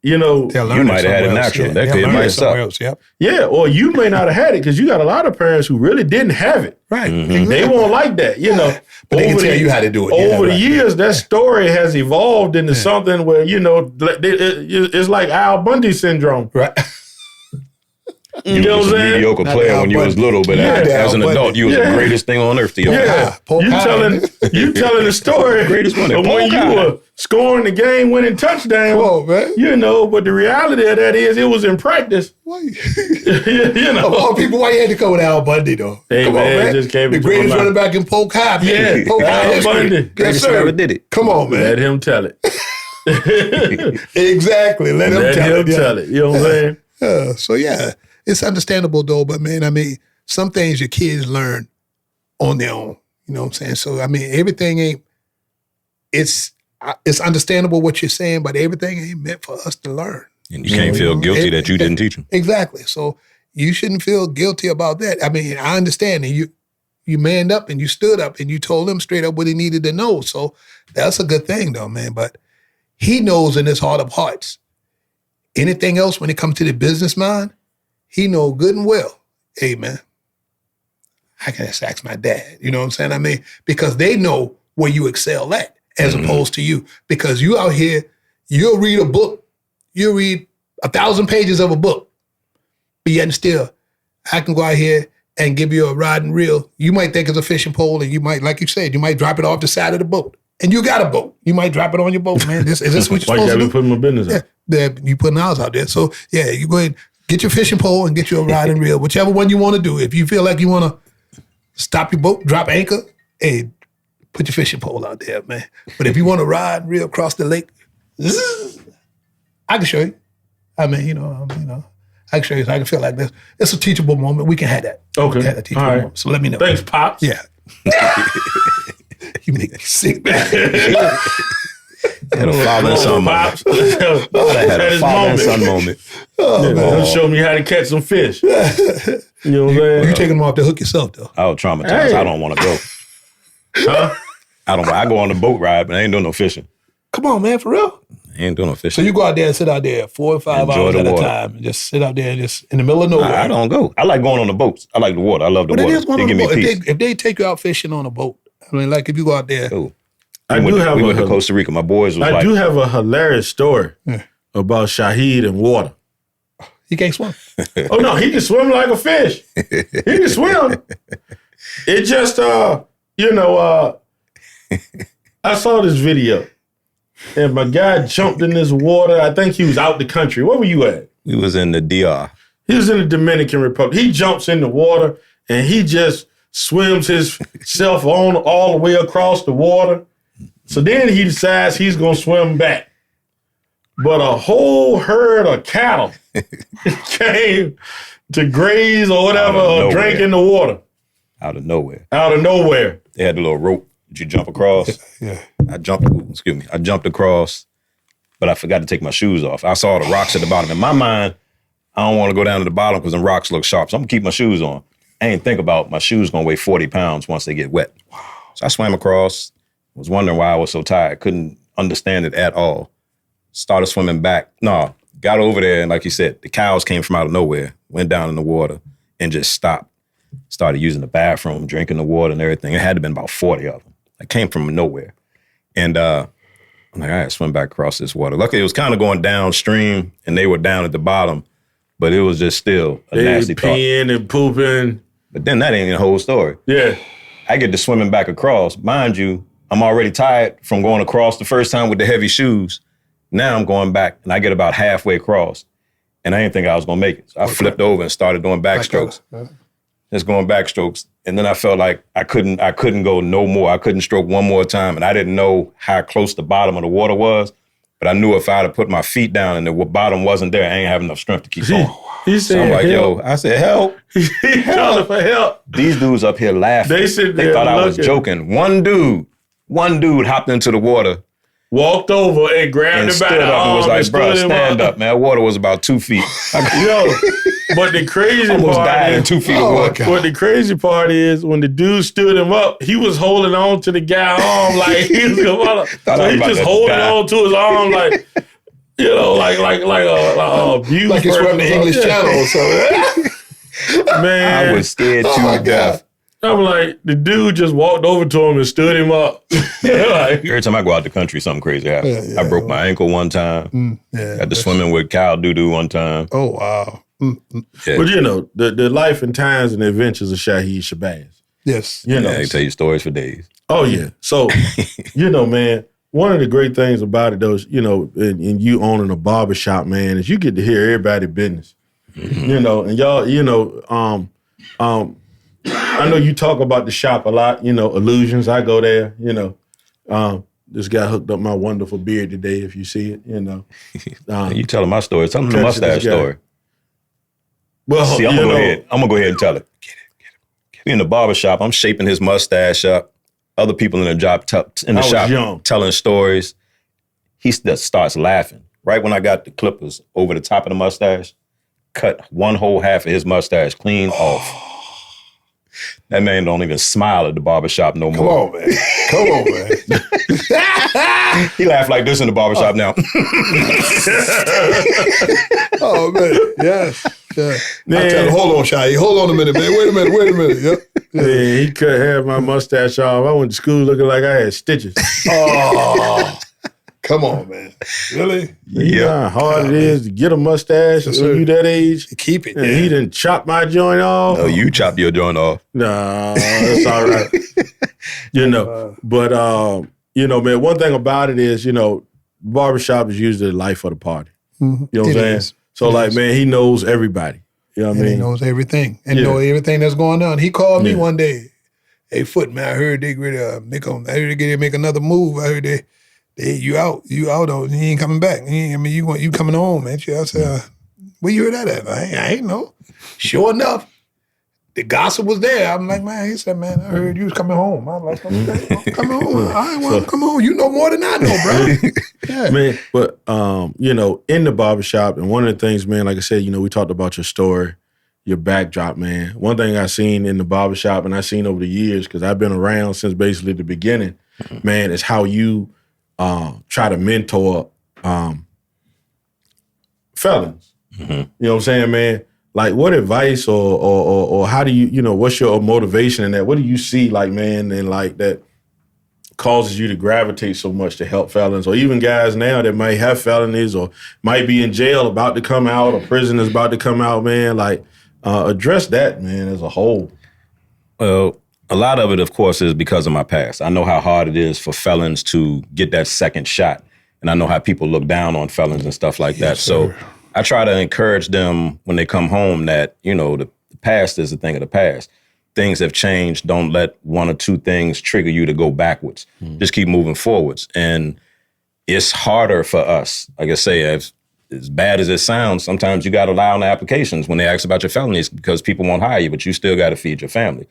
you know, you might have had it natural. That kid might suck. Yeah, or you may not have had it, because you got a lot of parents who really didn't have it. Right. They won't like that, you know. But they can tell you how to do it. Over the years, that story has evolved into something where, you know, it's like Al Bundy syndrome. Right. You was a mediocre player when you was little, but as an adult, you was the greatest thing on earth to your You telling the story greatest one of when you were scoring the game-winning touchdown. Come on, man. You know, but the reality of that is it was in practice. You know, of all people, why you had to come with Al Bundy though? Hey, come man, on, man. Just came the greatest running back in Polk High. Man. Polk High Al Bundy. Greatest ever did it. Come on, man. Let him tell it. Exactly. Let him tell it. You know what I'm saying? So yeah, it's understandable though. But man, I mean, some things your kids learn on their own. You know what I'm saying? So I mean, everything ain't. It's understandable what you're saying, but everything ain't meant for us to learn. And you can't feel guilty that you didn't teach them. Exactly. So you shouldn't feel guilty about that. I mean, I understand. And you manned up and you stood up and you told him straight up what he needed to know. So that's a good thing though, man. But he knows in his heart of hearts, anything else when it comes to the business mind, he knows good and well, hey man, I can just ask my dad. You know what I'm saying? I mean, because they know where you excel at as opposed to you. Because you out here, you'll read a book, you'll read 1,000 pages of a book, but yet still, I can go out here and give you a rod and reel. You might think it's a fishing pole, and you might, like you said, you might drop it off the side of the boat. And you got a boat. You might drop it on your boat, man. Is this what you're supposed to do? Why you got to put my business out? Yeah, you putting ours out there. So, yeah, you go ahead, get your fishing pole and get you a rod and reel, whichever one you want to do. If you feel like you want to stop your boat, drop anchor, hey, put your fishing pole out there, man. But if you want to ride and reel across the lake, I can show you. I mean, I can show you. So I can feel like this. It's a teachable moment. We can have that. Okay. We can have a teachable moment. So let me know. Thanks, Pops. Yeah. You make me sick, man. Had a father and son moment. Had a father and son moment. He'll show me how to catch some fish. You know what I'm saying? You taking them off the hook yourself, though. I was traumatized. Hey. I don't want to go. Huh? I go on the boat ride, but I ain't doing no fishing. Come on, man, for real. I ain't doing no So fishing. you go out there and sit out there 4 or 5 Enjoy hours the at a water. time and just sit out there and just in the middle of nowhere. I don't go. I like going on the boats. I like the water. I love the But it water. is going They on give the me boat. peace. If they take you out fishing on a boat, I mean, like if you go out there. Cool. We went to Costa Rica. My boys was I like, do have a hilarious story about Shahid and water. He can't swim. Oh no, he can swim like a fish. He can swim. It just I saw this video and my guy jumped in this water. I think he was out the country. Where were you at? we was in the DR. He was in the Dominican Republic. He jumps in the water and he just swims himself on all the way across the water. So then he decides he's going to swim back. But a whole herd of cattle came to graze or whatever or drink in the water. Out of nowhere. Out of nowhere. They had the little rope that you jump across. Yeah. I jumped across, but I forgot to take my shoes off. I saw the rocks at the bottom. In my mind, I don't want to go down to the bottom because the rocks look sharp. So I'm going to keep my shoes on. I ain't think about my shoes going to weigh 40 pounds once they get wet. Wow. So I swam across, was wondering why I was so tired. Couldn't understand it at all. Started swimming back. No, got over there, and like you said, the cows came from out of nowhere, went down in the water, and just stopped. Started using the bathroom, drinking the water and everything. It had to have been about 40 of them. I came from nowhere. And I'm like, all right, swim back across this water. Luckily, it was kind of going downstream, and they were down at the bottom, but it was just still a nasty thought. Peeing and pooping. But then that ain't the whole story. Yeah. I get to swimming back across. Mind you, I'm already tired from going across the first time with the heavy shoes. Now I'm going back, and I get about halfway across, and I didn't think I was going to make it. So I flipped over and started doing backstrokes. Just going backstrokes. And then I felt like I couldn't go no more. I couldn't stroke one more time, and I didn't know how close the bottom of the water was, but I knew if I had put my feet down and the bottom wasn't there, I ain't have enough strength to keep going. He said, So I'm like, help. I said, help. He calling for help. These dudes up here laughing. They thought I was joking. One dude hopped into the water, walked over and grabbed and him by stood the up and arm was like, bro, stand up, man. Water was about 2 feet. Yo, but the crazy Almost part died is, in 2 feet of water. What the crazy part is, when the dude stood him up, he was holding on to the guy's arm like he was gonna. So he just holding on to his arm like, like a abuse. Like he's from the English Channel or something. Man, I was scared to death. I'm like, the dude just walked over to him and stood him up. Like, every time I go out the country, something crazy happens. I broke my ankle one time. Got to swimming with cow doo-doo one time. Oh, wow. Yeah. But the life and times and adventures of Shahid Shabazz. Yes. I can tell you stories for days. Oh, yeah. So, man, one of the great things about it, though, is, and you owning a barbershop, man, is you get to hear everybody's business. Mm-hmm. And y'all, I know you talk about the shop a lot, Allusions. I go there, this guy hooked up my wonderful beard today, if you see it, You telling my story. Tell them the mustache story. Well, see, I'm gonna go ahead and tell it. Get it. We in the barbershop. I'm shaping his mustache up. Other people in the shop telling stories. He starts laughing. Right when I got the clippers over the top of the mustache, cut one whole half of his mustache clean off. That man don't even smile at the barbershop no more. Come on, man. He laughed like this in the barbershop now. Oh, man. Yes. Yeah. I tell him, hold on, Shahid. Hold on a minute, man. Wait a minute. Yep. Yeah. Man, he could have my mustache off. I went to school looking like I had stitches. Oh. Come on, man. Really? You know how hard it is to get a mustache when you that age. Keep it. And he done chopped my joint off. No, you chopped your joint off. Nah, that's all right. But you know, man, one thing about it is, you know, barbershop is usually the life of the party. Mm-hmm. You know what I'm saying? So like, man, he knows everybody. You know what I mean? He knows everything and know everything that's going on. He called me one day. Hey, Foot, man, I heard they get make another move. I heard they you out though. You ain't coming back. You coming home, man. I said, where you heard that at? I ain't know. Sure enough, the gossip was there. I'm like, man, he said, man, I heard you was coming home. I'm like, okay, I'm coming home. All right, well, come on. You know more than I know, bro. Yeah. Man, but, you know, in the barbershop, and one of the things, man, like I said, you know, we talked about your story, your backdrop, man. One thing I seen in the barbershop, and I seen over the years, because I've been around since basically the beginning, man, is how you try to mentor felons. Mm-hmm. You know what I'm saying, man? Like, what advice or how do you know, what's your motivation in that? What do you see, like, man, and like that causes you to gravitate so much to help felons, or even guys now that might have felonies or might be in jail about to come out, or prison is about to come out, man? Like, address that, man, as a whole. Well, a lot of it, of course, is because of my past. I know how hard it is for felons to get that second shot, and I know how people look down on felons and stuff like that. Sir. So I try to encourage them when they come home that, you know, the past is a thing of the past. Things have changed. Don't let one or two things trigger you to go backwards. Just keep moving forwards. And it's harder for us. Like I say, as bad as it sounds, sometimes you got to lie on the applications when they ask about your felonies because people won't hire you, but you still got to feed your family.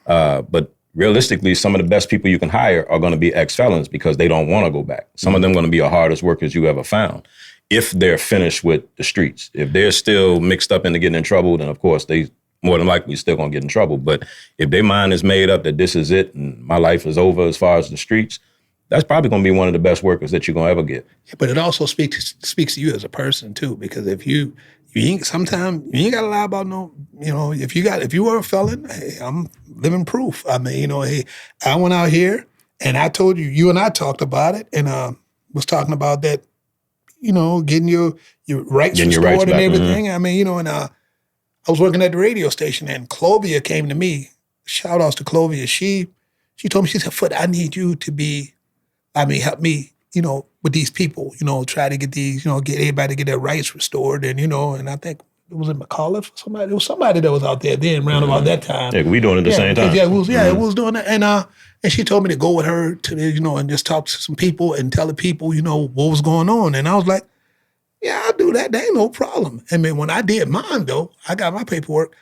But realistically, some of the best people you can hire are going to be ex-felons because they don't want to go back. Some of them are going to be the hardest workers you ever found. If they're finished with the streets. If they're still mixed up into getting in trouble, then of course they more than likely still gonna get in trouble. But if their mind is made up that this is it and my life is over as far as the streets, that's probably gonna be one of the best workers that you're gonna ever get. Yeah, but it also speaks to you as a person too, because if you ain't sometimes you ain't gotta lie about no, you know, if you were a felon, hey, I'm living proof. I mean, you know, hey, I went out here and I told you and I talked about it and was talking about that. You know, getting your rights restored and everything. I mean, you know, and I was working at the radio station and Clovia came to me. Shout outs to Clovia. She told me, she said, Foot, I need you to help me, you know, with these people, you know, try to get these, you know, get everybody to get their rights restored. And, you know, and I think it was in McAuliffe or somebody. It was somebody that was out there then around about that time. Yeah, we doing it at the same time. Yeah, it was doing that. And she told me to go with her to the, you know, and just talk to some people and tell the people, you know, what was going on. And I was like, yeah, I'll do that. There ain't no problem. I mean, when I did mine, though, I got my paperwork.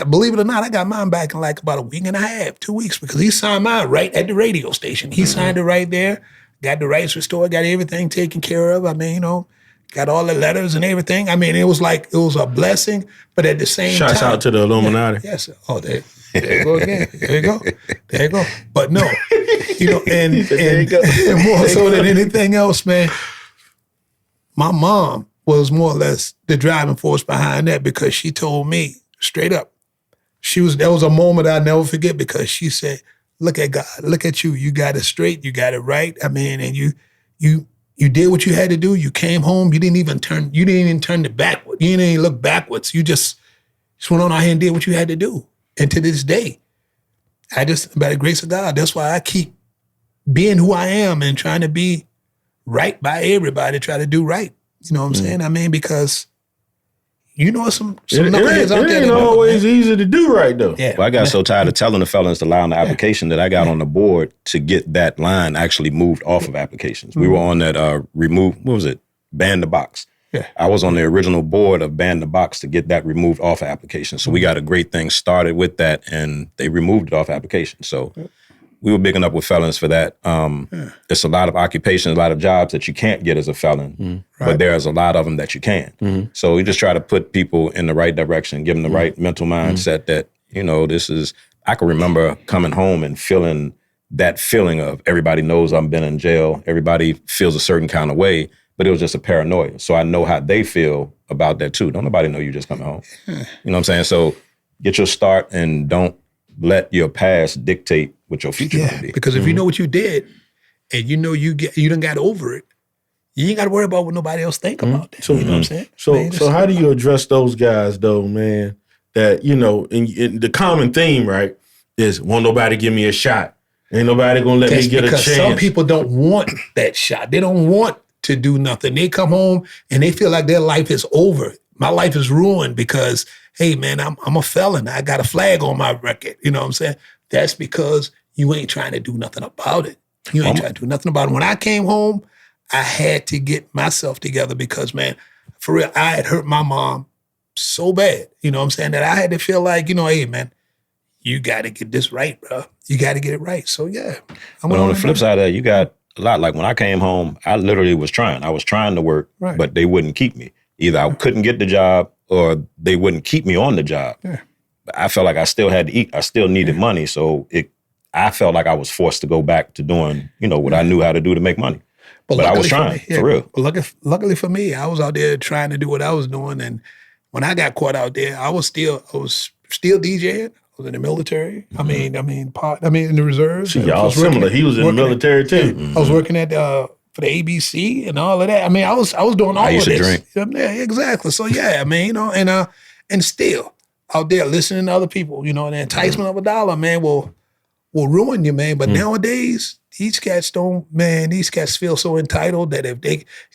Believe it or not, I got mine back in like about a week and a half, 2 weeks, because he signed mine right at the radio station. He signed it right there, got the rights restored, got everything taken care of. I mean, you know, got all the letters and everything. I mean, it was a blessing, but at the same time. Shouts out to the Illuminati. Yes. Oh, there you go again. There you go. But no, you know, and more so than anything else, man, my mom was more or less the driving force behind that because she told me straight up. That was a moment I'll never forget because she said, look at God, look at you. You got it straight, you got it right. I mean, and you did what you had to do. You came home, you didn't even turn to backward. You didn't even look backwards. You just went on out here and did what you had to do. And to this day, by the grace of God, that's why I keep being who I am and trying to be right by everybody, try to do right. You know what I'm saying? I mean, because you know some knuckleheads out there. It ain't always easy to do right, though. Yeah. Well, I got so tired of telling the felons to lie on the application that I got on the board to get that line actually moved off of applications. We were on that ban the box. Yeah. I was on the original board of ban the box to get that removed off of applications. So we got a great thing started with that, and they removed it off applications. So we were bigging up with felons for that. It's a lot of occupations, a lot of jobs that you can't get as a felon, but there's a lot of them that you can. So we just try to put people in the right direction, give them the right mental mindset that, you know, I can remember coming home and feeling that feeling of everybody knows I've been in jail. Everybody feels a certain kind of way, but it was just a paranoia. So I know how they feel about that too. Don't nobody know you just coming home. You know what I'm saying? So get your start and don't let your past dictate what your future will be. Because if you know what you did and you know you done got over it, you ain't got to worry about what nobody else think about that. So, you know what I'm saying? So how do you address those guys though, man? That, you know, in the common theme, right, is won't nobody give me a shot. Ain't nobody gonna let me get a chance. Because some people don't want that shot. They don't want to do nothing. They come home and they feel like their life is over. My life is ruined because, hey man, I'm a felon. I got a flag on my record. You know what I'm saying? That's because you ain't trying to do nothing about it. You ain't trying to do nothing about it. When I came home, I had to get myself together because, man, for real, I had hurt my mom so bad, you know what I'm saying, that I had to feel like, you know, hey, man, you got to get this right, bro. You got to get it right. So, yeah. But on the flip side of that, you got a lot. Like when I came home, I literally was trying. I was trying to work, but they wouldn't keep me. Either I couldn't get the job or they wouldn't keep me on the job. Yeah. But I felt like I still had to eat. I still needed money. So I felt like I was forced to go back to doing, you know, what I knew how to do to make money. But I was trying, for real. But luckily for me, I was out there trying to do what I was doing. And when I got caught out there, I was still DJing. I was in the military. I mean, in the reserves. See, y'all similar. He was in the military too. I was working at for the ABC and all of that. I mean, I was doing all of this. I used to drink. Yeah, exactly. So yeah, I mean, you know, and still out there listening to other people, you know, the enticement of $1, man, will ruin you, man. But nowadays, these cats feel so entitled that if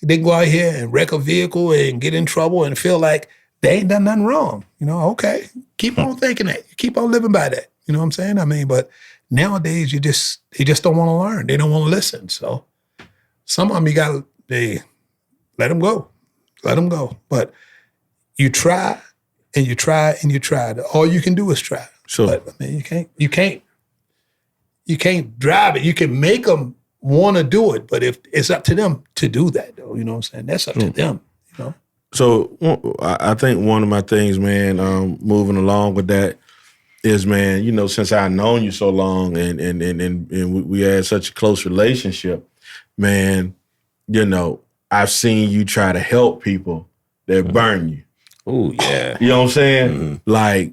they go out here and wreck a vehicle and get in trouble and feel like they ain't done nothing wrong, you know, okay, keep on thinking that. Keep on living by that. You know what I'm saying? I mean, but nowadays they just don't want to learn. They don't want to listen. So some of them they let them go. Let them go. But you try and you try and you try. All you can do is try. Sure. But I mean, you can't drive it. You can make them want to do it, but if it's up to them to do that, though, you know what I'm saying? That's up to them, you know? So I think one of my things, man, moving along with that is, man, you know, since I've known you so long and we had such a close relationship, man, you know, I've seen you try to help people that burn you. Oh, yeah. You know what I'm saying? Mm-hmm. Like,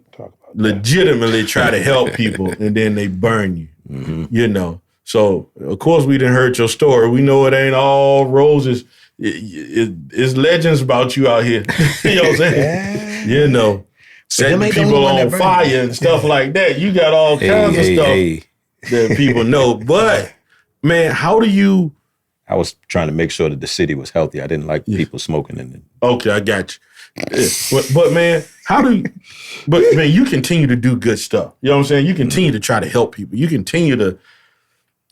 legitimately try to help people and then they burn you. Mm-hmm. You know, so of course we didn't heard your story. We know it ain't all roses. It's legends about you out here. You know what I'm saying? You know, setting people on fire and stuff like that. You got all kinds of stuff that people know. But man, how do you? I was trying to make sure that the city was healthy. I didn't like people smoking in it. Okay, I got you. Yeah. But man, but man, you continue to do good stuff. You know what I'm saying? You continue to try to help people. You continue to,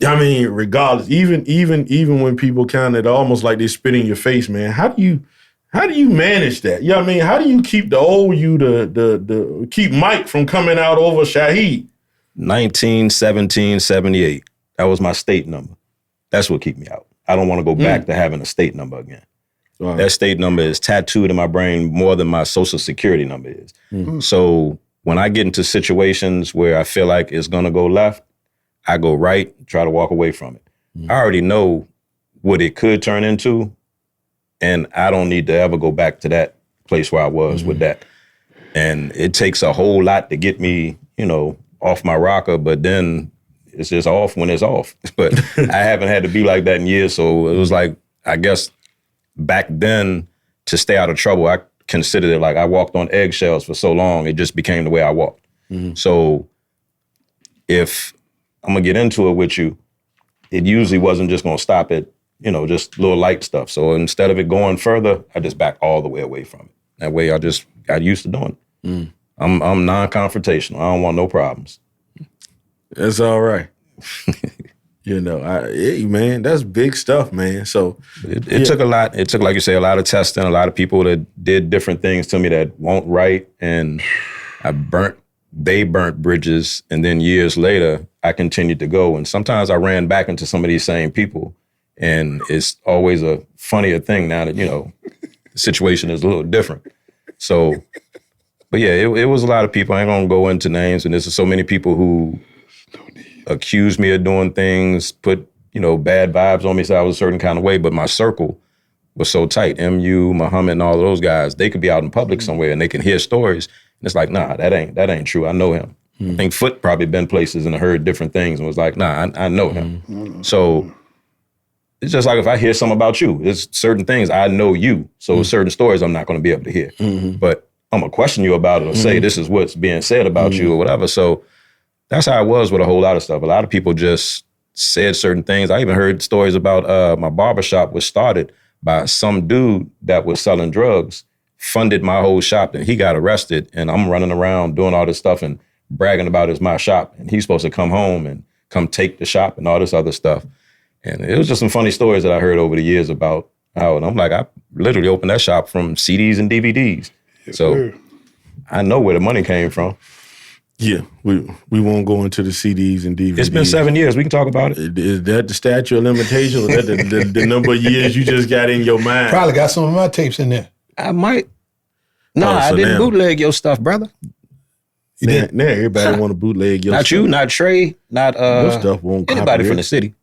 I mean, regardless, even when people kind of almost like they spit in your face, man, how do you manage that? You know what I mean? How do you keep the old you the keep Mike from coming out over Shahid? 1978. That was my state number. That's what kept me out. I don't want to go back to having a state number again. Right. That state number is tattooed in my brain more than my social security number is. Mm-hmm. So when I get into situations where I feel like it's going to go left, I go right, try to walk away from it. Mm-hmm. I already know what it could turn into, and I don't need to ever go back to that place where I was with that. And it takes a whole lot to get me, you know, off my rocker, but then it's just off when it's off. But I haven't had to be like that in years, so it was like, I guess, back then, to stay out of trouble, I considered it like I walked on eggshells for so long, it just became the way I walked. Mm-hmm. So if I'm going to get into it with you, it usually wasn't just going to stop at, you know, just little light stuff. So instead of it going further, I just back all the way away from it. That way I just got used to doing it. Mm. I'm non-confrontational. I don't want no problems. That's all right. You know, hey, man, that's big stuff, man. So it took a lot. It took, like you say, a lot of testing, a lot of people that did different things to me that won't right. And they burnt bridges. And then years later, I continued to go. And sometimes I ran back into some of these same people. And it's always a funnier thing now that, you know, the situation is a little different. So, but yeah, it was a lot of people. I ain't gonna go into names. And there's so many people who accused me of doing things, put, you know, bad vibes on me, so I was a certain kind of way, but my circle was so tight. MU, Muhammad, and all of those guys, they could be out in public somewhere and they can hear stories. And it's like, nah, that ain't true. I know him. I think Foot probably been places and heard different things and was like, nah, I know him. So it's just like if I hear something about you, there's certain things I know you. So certain stories I'm not going to be able to hear. But I'm going to question you about it or say this is what's being said about you or whatever. So that's how it was with a whole lot of stuff. A lot of people just said certain things. I even heard stories about my barbershop was started by some dude that was selling drugs, funded my whole shop, and he got arrested. And I'm running around doing all this stuff and bragging about it's my shop. And he's supposed to come home and come take the shop and all this other stuff. And it was just some funny stories that I heard over the years about how, and I'm like, I literally opened that shop from CDs and DVDs. So I know where the money came from. Yeah, we won't go into the CDs and DVDs. It's been 7 years. We can talk about it. Is that the statute of limitation? Or is that the number of years you just got in your mind? Probably got some of my tapes in there. I might. No, I didn't bootleg your stuff, brother. Now everybody want to bootleg your stuff. Not you, not Trey, not your stuff won't anybody from the city.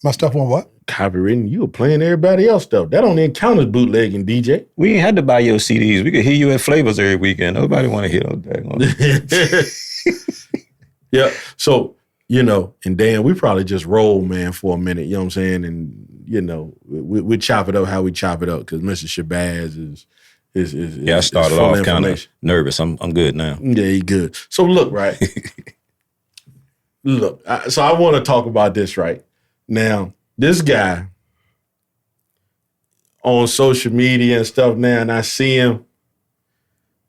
My stuff won't what? Copywritten. You were playing everybody else stuff. That don't even count as bootlegging, DJ. We ain't had to buy your CDs. We could hear you at Flavors every weekend. Nobody want to hear those. Yeah. So, and Dan, we probably just roll, man, for a minute. You know what I'm saying? And, we chop it up how we chop it up because Mr. Shabazz is yeah, I started off kind of nervous. I'm good now. Yeah, he good. So look, right? So I want to talk about this, right? Now, this guy on social media and stuff now, and I see him,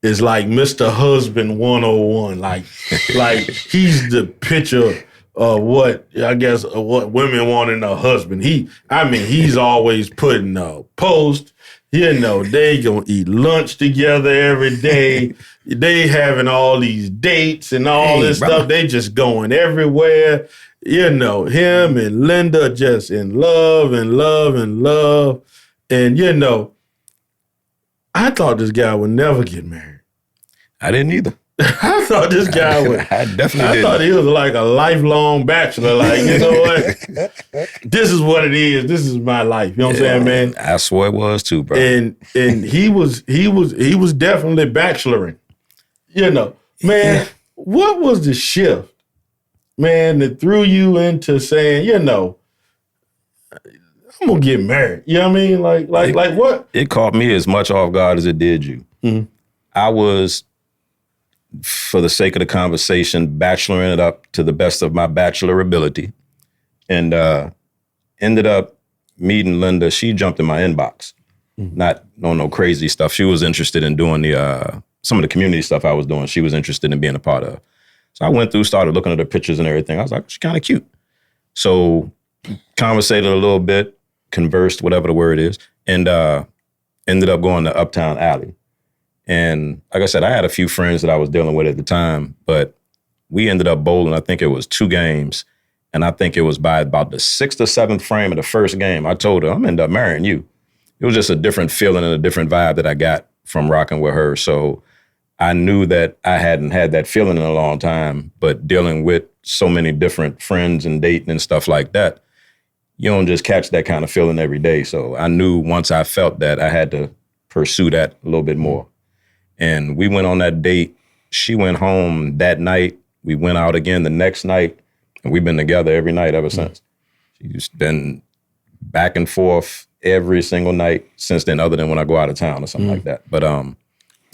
is like Mr. Husband 101. Like he's the picture of what women want in a husband. He's always putting a post. They gonna eat lunch together every day. They having all these dates and all this stuff. They just going everywhere. Him and Linda just in love and love and love. And, I thought this guy would never get married. I didn't either. I thought this guy would. I definitely didn't. I thought he was like a lifelong bachelor. Like, you know what? This is what it is. This is my life. You know what I'm saying, man? I swear it was too, bro. And he was definitely bacheloring. Man, what was the shift? Man, that threw you into saying, I'm gonna get married. You know what I mean? Like what? It caught me as much off guard as it did you. Mm-hmm. I was, for the sake of the conversation, bacheloring it up to the best of my bachelor ability, and ended up meeting Linda. She jumped in my inbox, not on no crazy stuff. She was interested in doing some of the community stuff I was doing. She was interested in being a part of. So I went through, started looking at her pictures and everything. I was like, she's kind of cute. So conversated a little bit, conversed, whatever the word is, and ended up going to Uptown Alley. And like I said, I had a few friends that I was dealing with at the time, but we ended up bowling, I think it was 2 games. And I think it was by about the 6th or 7th frame of the first game, I told her, I'm going to end up marrying you. It was just a different feeling and a different vibe that I got from rocking with her. So I knew that I hadn't had that feeling in a long time, but dealing with so many different friends and dating and stuff like that, you don't just catch that kind of feeling every day. So I knew once I felt that, I had to pursue that a little bit more. And we went on that date. She went home that night. We went out again the next night, and we've been together every night ever since. She's been back and forth every single night since then, other than when I go out of town or something like that. But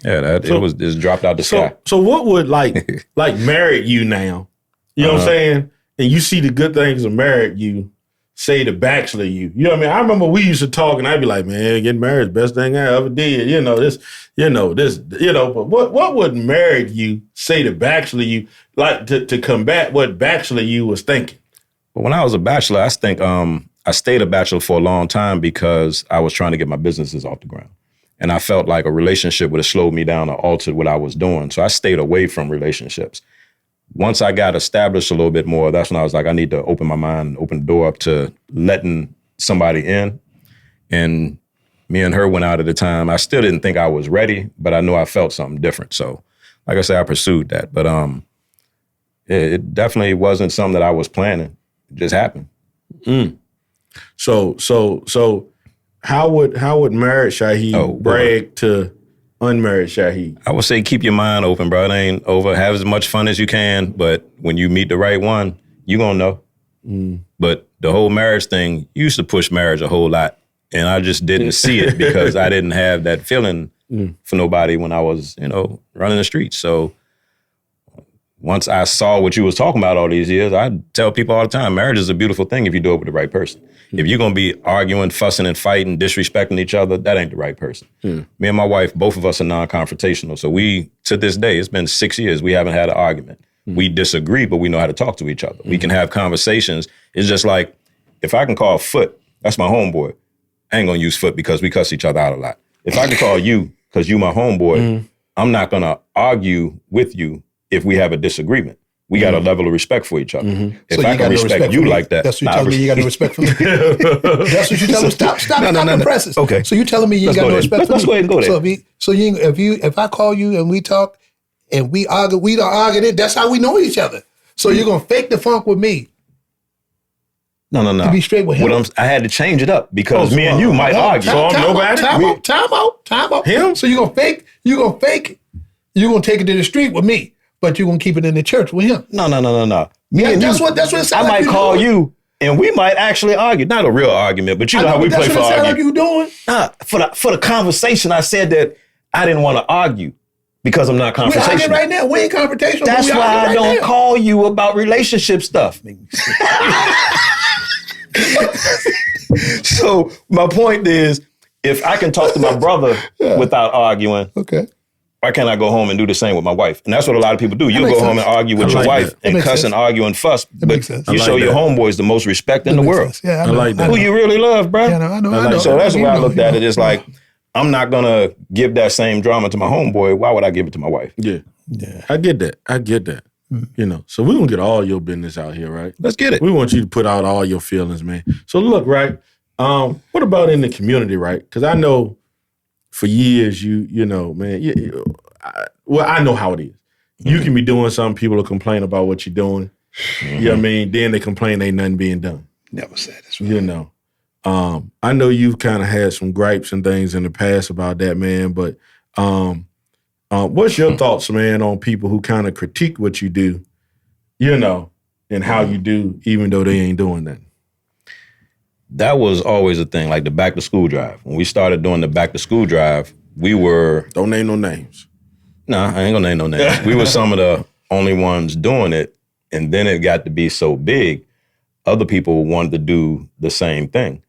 it's dropped out the sky. So what would like married you now? You know what I'm saying? And you see the good things of married you, say the bachelor you. You know what I mean? I remember we used to talk and I'd be like, man, getting married is the best thing I ever did. But what would married you say the bachelor you, like to combat what bachelor you was thinking? Well, when I was a bachelor, I think I stayed a bachelor for a long time because I was trying to get my businesses off the ground. And I felt like a relationship would have slowed me down or altered what I was doing. So I stayed away from relationships. Once I got established a little bit more, that's when I was like, I need to open my mind and open the door up to letting somebody in. And me and her went out at the time. I still didn't think I was ready, but I knew I felt something different. So like I said, I pursued that. But it definitely wasn't something that I was planning. It just happened. So how would married Shahid brag to unmarried Shahid? I would say keep your mind open, bro. It ain't over. Have as much fun as you can, but when you meet the right one, you gonna know. But the whole marriage thing used to push marriage a whole lot. And I just didn't see it because I didn't have that feeling for nobody when I was, running the streets. So once I saw what you was talking about all these years, I tell people all the time, marriage is a beautiful thing if you do it with the right person. If you're going to be arguing, fussing and fighting, disrespecting each other, that ain't the right person. Me and my wife, both of us are non-confrontational. So we, to this day, it's been 6 years, we haven't had an argument. We disagree, but we know how to talk to each other. We can have conversations. It's just like, if I can call Foot, that's my homeboy. I ain't gonna use Foot because we cuss each other out a lot. If I can call you because you my homeboy, I'm not gonna argue with you if we have a disagreement. We got a level of respect for each other. If So I can respect you like that. That's what you're telling me, you got no respect for me? That's what you're telling me? Stop the presses. Okay. So you're telling me you ain't got no respect for me? Let's go ahead and go there. So if I call you and we talk and we argue, we don't argue it, that's how we know each other. So you're gonna fake the funk with me. No. To be straight with him. I had to change it up because me and you might argue. Time out. Him? So you're gonna fake it. You're gonna take it to the street with me, but you're gonna keep it in the church with him. No. Me and That's you, what it sounds I like might you call doing. you and we might actually argue. Not a real argument, but you know how we play for That's what it sounds like argument. you doing. For the conversation, I said that I didn't want to argue because I'm not We're confrontational. arguing right now. We ain't confrontational. That's why I don't call you about relationship stuff. So my point is, if I can talk to my brother without arguing, Okay. why can't I go home and do the same with my wife? And that's what a lot of people do. You'll makes go home sense. and argue with I your like wife that. and makes cuss sense. and argue and fuss, but makes sense. you I show like your that. homeboys the most respect in the world. Yeah, I like that. Who you really love, bro. Yeah, I know. So that's why I looked at it. It's like, I'm not going to give that same drama to my homeboy. Why would I give it to my wife? Yeah. I get that. So we're going to get all your business out here, right? Let's get it. We want you to put out all your feelings, man. So look, right, what about in the community, right? Because I know for years, you know, man, I know how it is. You can be doing something, people will complain about what you're doing. You know what I mean? Then they complain ain't nothing being done. Never said this. You know. I know you've kind of had some gripes and things in the past about that, man, but what's your thoughts, man, on people who kind of critique what you do, and how you do, even though they ain't doing that? That was always a thing, like the back to school drive. When we started doing the back to school drive, we were... Don't name no names. Nah, I ain't gonna name no names. We were some of the only ones doing it, and then it got to be so big, other people wanted to do the same thing.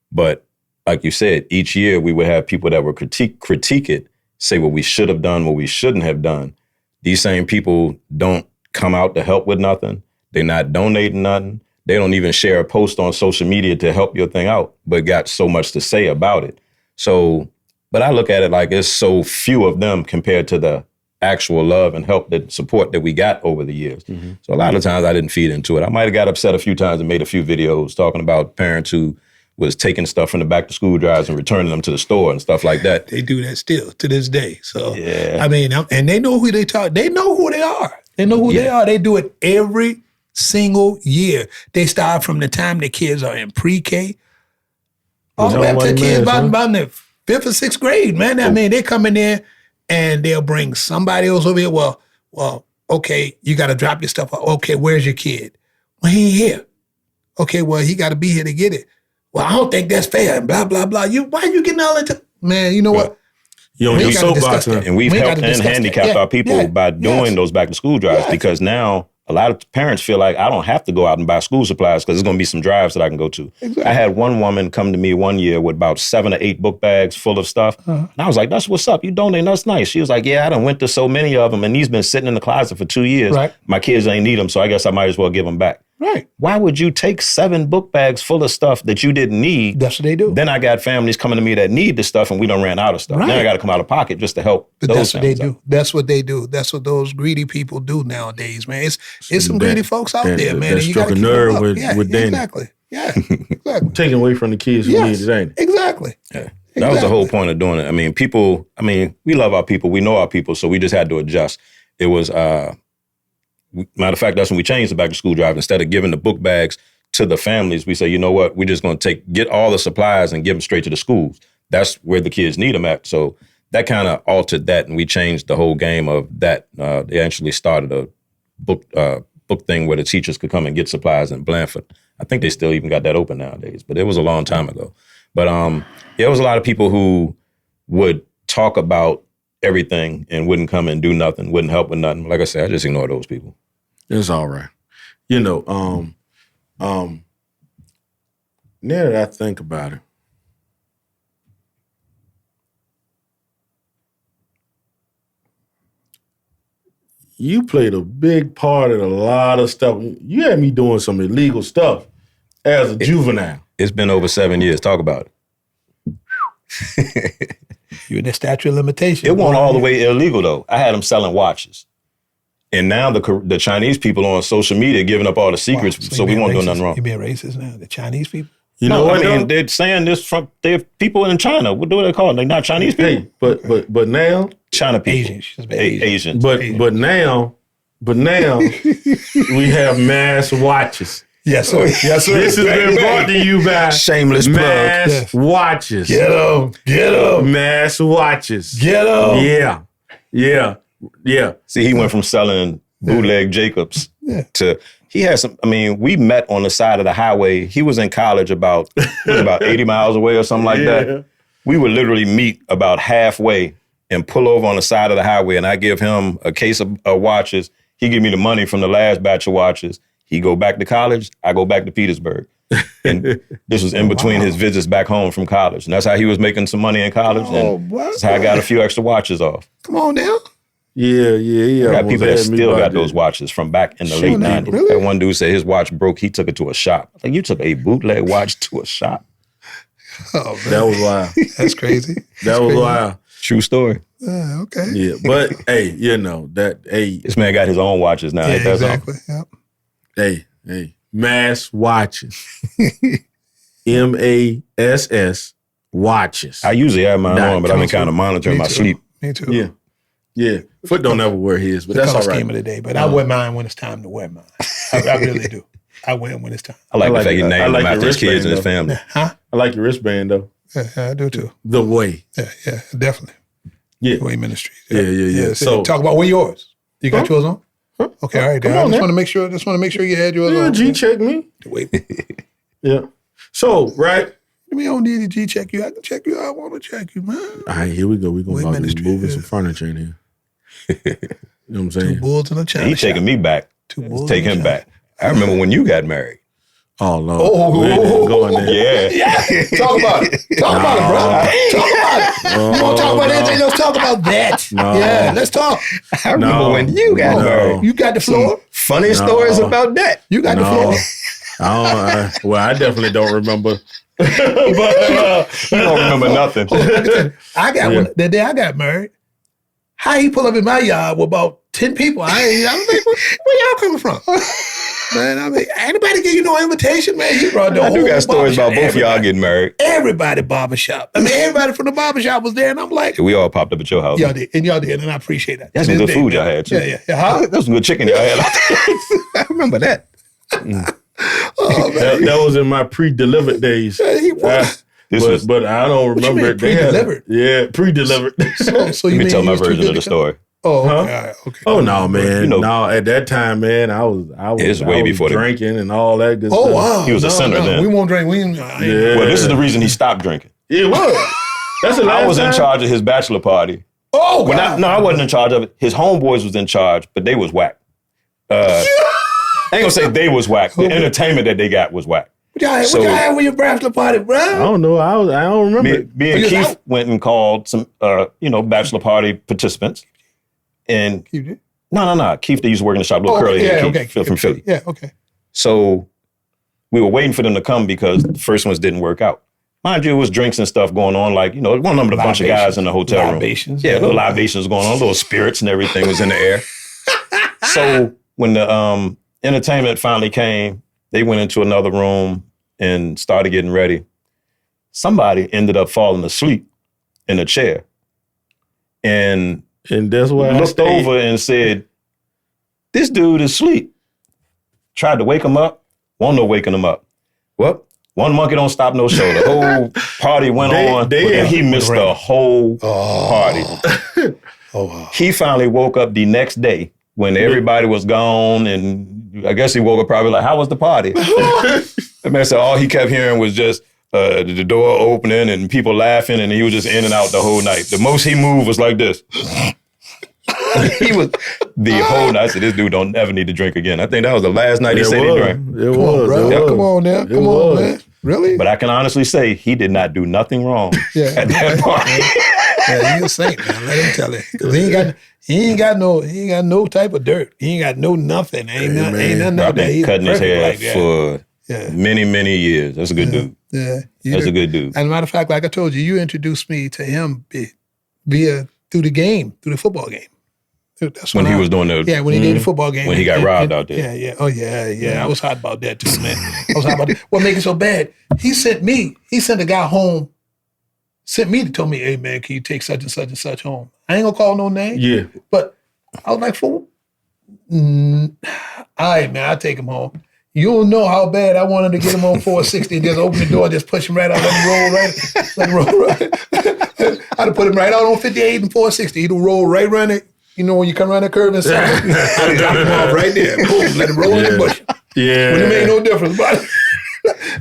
But like you said, each year we would have people that would critique it, say what we should have done, what we shouldn't have done. These same people don't come out to help with nothing. They're not donating nothing. They don't even share a post on social media to help your thing out, but got so much to say about it. So, but I look at it like it's so few of them compared to the actual love and help, that support that we got over the years. Mm-hmm. So a lot of times I didn't feed into it. I might have got upset a few times and made a few videos talking about parents who was taking stuff from the back to school drives and returning them to the store and stuff like that. They do that still to this day. So, yeah. I mean, and they know who they talk. They know who they are. They know who they are. They do it every single year. They start from the time the kids are in pre-K all the way up to kids about in the 5th or 6th grade, man. I mean, they come in there and they'll bring somebody else over here. Well, okay, you got to drop your stuff off. Okay, where's your kid? Well, he ain't here. Okay, well, he got to be here to get it. Well, I don't think that's fair, and blah, blah, blah. Why are you getting all into... Man, you know what? You don't need soapboxing. And we've helped and handicapped our people by doing those back to school drives because now a lot of parents feel like I don't have to go out and buy school supplies because there's going to be some drives that I can go to. Exactly. I had one woman come to me one year with about 7 or 8 book bags full of stuff. And I was like, that's what's up. You donate, that's nice. She was like, yeah, I done went to so many of them and these been sitting in the closet for 2 years. Right. My kids ain't need them, so I guess I might as well give them back. Right. Why would you take 7 book bags full of stuff that you didn't need? That's what they do. Then I got families coming to me that need the stuff and we done ran out of stuff. Right. Then I got to come out of pocket just to help. But those that's what they families do. That's what they do. That's what those greedy people do nowadays, man. It's some greedy folks out there, man. That struck a nerve with Danny. Exactly. Yeah, exactly. Taking away from the kids who need it, ain't it? Exactly. Yeah. That was the whole point of doing it. I mean, we love our people. We know our people, so we just had to adjust. It was, matter of fact, that's when we changed the back to school drive. Instead of giving the book bags to the families, we say, you know what, we're just going to get all the supplies and give them straight to the schools. That's where the kids need them at. So that kind of altered that, and we changed the whole game of that. They actually started a book book thing where the teachers could come and get supplies in Blandford. I think they still even got that open nowadays, but it was a long time ago. But there was a lot of people who would talk about everything and wouldn't come and do nothing, wouldn't help with nothing. Like I said, I just ignore those people. It's all right. You know, now that I think about it, you played a big part in a lot of stuff. You had me doing some illegal stuff as a juvenile. It's been over 7 years. Talk about it. You're in the statute of limitations. It wasn't all the way illegal, though. I had them selling watches. And now the Chinese people on social media giving up all the secrets, so we won't do nothing wrong. You being racist now? The Chinese people? You know what? I mean, they're saying this from they're people in China. What do they call them? They're not Chinese people. Hey, but now China people, Asians. But now we have mass watches. Yes, sir. Yes, sir. This has been brought to you by shameless mass watches. Get them. Mass watches. Get them. Yeah. See, he went from selling bootleg Jacobs to he had some. I mean, we met on the side of the highway. He was in college about 80 miles away or something like that. We would literally meet about halfway and pull over on the side of the highway, and I give him a case of watches. He give me the money from the last batch of watches. He go back to college. I go back to Petersburg. And this was in between his visits back home from college. And that's how he was making some money in college. And that's how I got a few extra watches off. Come on now. Yeah. I got people that still got those watches from back in the late 90s. Really? That one dude said his watch broke. He took it to a shop. I think you took a bootleg watch to a shop. Oh, man. That was wild. That's crazy. That was wild. True story. Okay. Yeah, but hey, This man got his own watches now. Yeah, Ain't that exactly. something? Yep. Hey, mass watches. MASS watches. I usually have mine on, but I've been kind of monitoring my sleep. Me too. Yeah. Foot don't ever wear his, but The that's all color right. scheme of the day, but I wear mine when it's time to wear mine. I really do. I wear them when it's time. I like the fact he named him after his kids and his wristband, family. Huh? I like your wristband though. Yeah, I do too. The way. Yeah, definitely. Yeah. Way ministry. Yeah. So talk about where yours. You got yours on? Huh? Okay, all right. Come I on, just want to make sure you had yours on. G check me. Wait. Yeah. So, right. We don't need to G check you. I can check you. I want to check you, man. All right, here we go. We're going to be moving some furniture in here. You know what I'm saying? 2 bulls in a China He's taking me back. 2 bulls. Take him back. I remember when you got married. Oh, Lord. We ain't going there. Yeah. Talk about it. Talk about it, bro. Talk about it. You want to talk about anything? Let's talk about that. No. Yeah, let's talk. I remember when you got married. You got the floor? Funny stories about that. You got the floor? I definitely don't remember. But you don't remember nothing. I got one. The day I got married, how he pull up in my yard with about 10 people. I was like, where y'all coming from? Man, I mean, anybody give you no invitation, man? He brought the I whole do got stories about both of y'all everybody. getting married. Everybody barbershop. I mean, everybody from the barbershop was there, and I'm like, We all popped up at your house. y'all did, and I appreciate that. That's To some this good day, food man. y'all had, too. Yeah. Huh? That was some good chicken y'all had. I remember that. Oh, man. That was in my pre-delivered days. Yeah, he was. But I don't remember mean, it. They had- pre-delivered? Pre-delivered. So Let you me mean tell he my was too version good of the to come? story. Oh, okay. Huh? All right, okay. Oh no, man! You know- no, at that time, man, I was It's way before the- drinking and all that good Oh, stuff. wow. He was a sinner then. We won't drink. Yeah. Well, this is the reason he stopped drinking. It was. That's the last I was in time? charge of his bachelor party. Oh, When wow. I wasn't in charge of it. His homeboys was in charge, but they was whack. I ain't gonna say they was whack. The entertainment that they got was whack. What y'all So- had with your bachelor party, bro? I don't know. I don't remember. Me and You was Keith out? went and called some, bachelor party participants. And You did? no. Keith, they used to work in the shop, little curly hair. yeah, Keith, from Philly. Yeah, okay. So we were waiting for them to come because the first ones didn't work out. Mind you, it was drinks and stuff going on. Like, one of them, a bunch of guys in the hotel room. Libations. Yeah, little libations going on, little spirits and everything was in the air. So when the entertainment finally came, they went into another room and started getting ready. Somebody ended up falling asleep in a chair. And that's why I looked stayed. over and said, this dude is asleep. Tried to wake him up, won't no waking him up. Well, one monkey don't stop no show. The whole party went on, and he missed the whole party. Oh, wow. He finally woke up the next day when everybody was gone and I guess he woke up probably like, how was the party? The man said all he kept hearing was just the door opening and people laughing, and he was just in and out the whole night. The most he moved was like this. He was the whole night. I said, this dude don't ever need to drink again. I think that was the last night he said he drank. Come on now. Come on, man. Really? But I can honestly say he did not do nothing wrong at that party. Yeah, he's a saint, man. Let him tell it. 'Cause he ain't got no type of dirt. He ain't got no nothing. Ain't nothing out there. I've been He's cutting his hair like for many, many years. That's a good dude. Yeah. That's a good dude. As a matter of fact, like I told you, you introduced me to him through the football game. That's when he was doing the when he did the football game. When he got robbed out there. Yeah. Oh yeah. I was hot about that too, man. I was hot about that. What made it so bad? He sent a guy home, sent me to tell me, hey man, can you take such and such and such home? I ain't gonna call no name. Yeah. But I was like, all right, man, I'll take him home. You don't know how bad I wanted to get him on 460 and just open the door, just push him right out, let him roll right. I'd have put him right out on 58 and 460. He'd roll right around it. You know, when you come around the curve and I'd have dropped him off right there. Boom, let him roll in the bush. Yeah. But it made no difference. But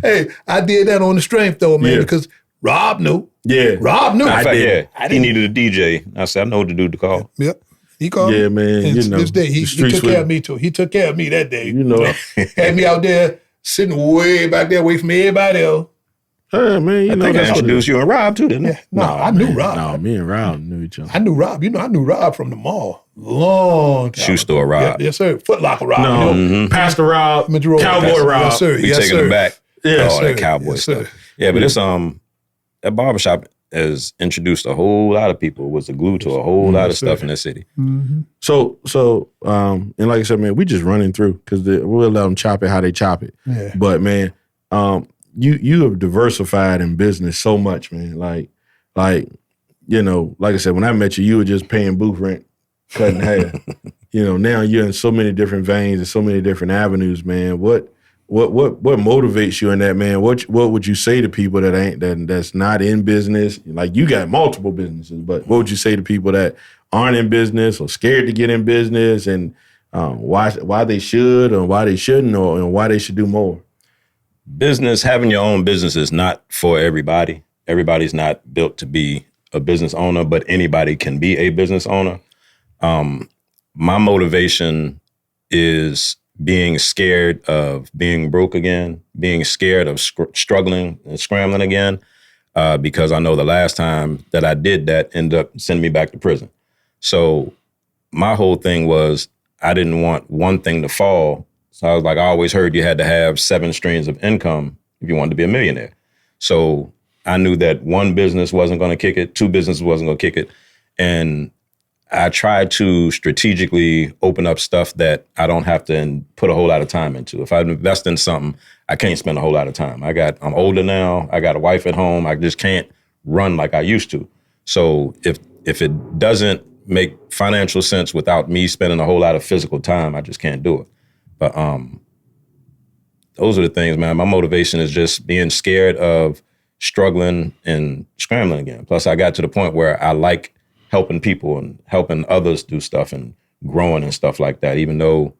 hey, I did that on the strength though, man, because Rob knew. Yeah. Rob knew. He needed a DJ. I said, I know what to do to call. Yep. He called me. Yeah, man. And you know, this day, he took care of me too. He took care of me that day. You know. Had me out there, sitting way back there, away from everybody else. Hey, man, I think I introduced you and Rob too, didn't I? No, I knew Rob. No, me and Rob knew each other. I knew Rob. You know, I knew Rob from the mall. Long time. Shoe store Rob. Yes, sir. Foot Locker Rob. No, You know? Pastor Rob, Cowboy Rob. Yes, sir. We taking him back. Yeah, all that cowboy stuff. Yeah, but it's that barbershop has introduced a whole lot of people. Was the glue to a whole lot of stuff in this city. Mm-hmm. So, and like I said, man, we just running through because we'll let them chop it how they chop it. Yeah. But man, you have diversified in business so much, man. Like you know, like I said, when I met you, you were just paying booth rent, cutting hair. You know, now you're in so many different veins and so many different avenues, man. What motivates you in that, man? What would you say to people that's not in business? Like you got multiple businesses, but what would you say to people that aren't in business or scared to get in business, and why they should or why they shouldn't, or why they should do more? Business, having your own business is not for everybody. Everybody's not built to be a business owner, but anybody can be a business owner. My motivation is being scared of being broke again, being scared of struggling and scrambling again, because I know the last time that I did that ended up sending me back to prison. So my whole thing was I didn't want one thing to fall. So I was like, I always heard you had to have 7 streams of income if you wanted to be a millionaire. So I knew that one business wasn't going to kick it, 2 businesses wasn't going to kick it. And I tried to strategically open up stuff that I don't have to put a whole lot of time into. If I invest in something, I can't spend a whole lot of time. I'm older now. I got a wife at home. I just can't run like I used to. So if it doesn't make financial sense without me spending a whole lot of physical time, I just can't do it. But those are the things, man. My motivation is just being scared of struggling and scrambling again. Plus, I got to the point where I like helping people and helping others do stuff and growing and stuff like that, even though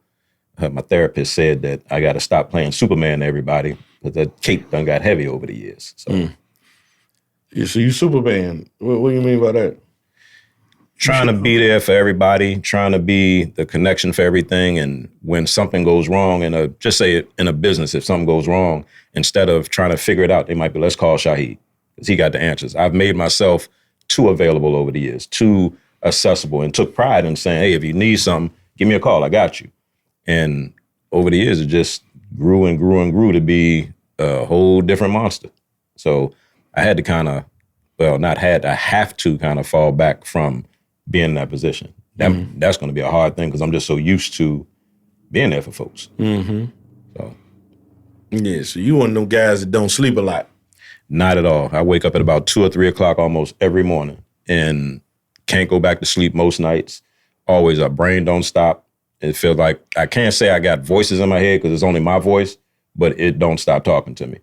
my therapist said that I got to stop playing Superman to everybody because that cape done got heavy over the years. So, So you Superman. What do you mean by that? Trying to be there for everybody, trying to be the connection for everything. And when something goes wrong just say it in a business, if something goes wrong, instead of trying to figure it out, they might be, let's call Shahid because he got the answers. I've made myself too available over the years, too accessible, and took pride in saying, hey, if you need something, give me a call, I got you. And over the years, it just grew and grew and grew to be a whole different monster. So I had to I have to kind of fall back from being in that position. That's going to be a hard thing because I'm just so used to being there for folks. Mm-hmm. So. Yeah, so you one of them guys that don't sleep a lot. Not at all. I wake up at about 2 or 3 o'clock almost every morning and can't go back to sleep most nights. Always our brain don't stop. It feels like I can't say I got voices in my head because it's only my voice, but it don't stop talking to me.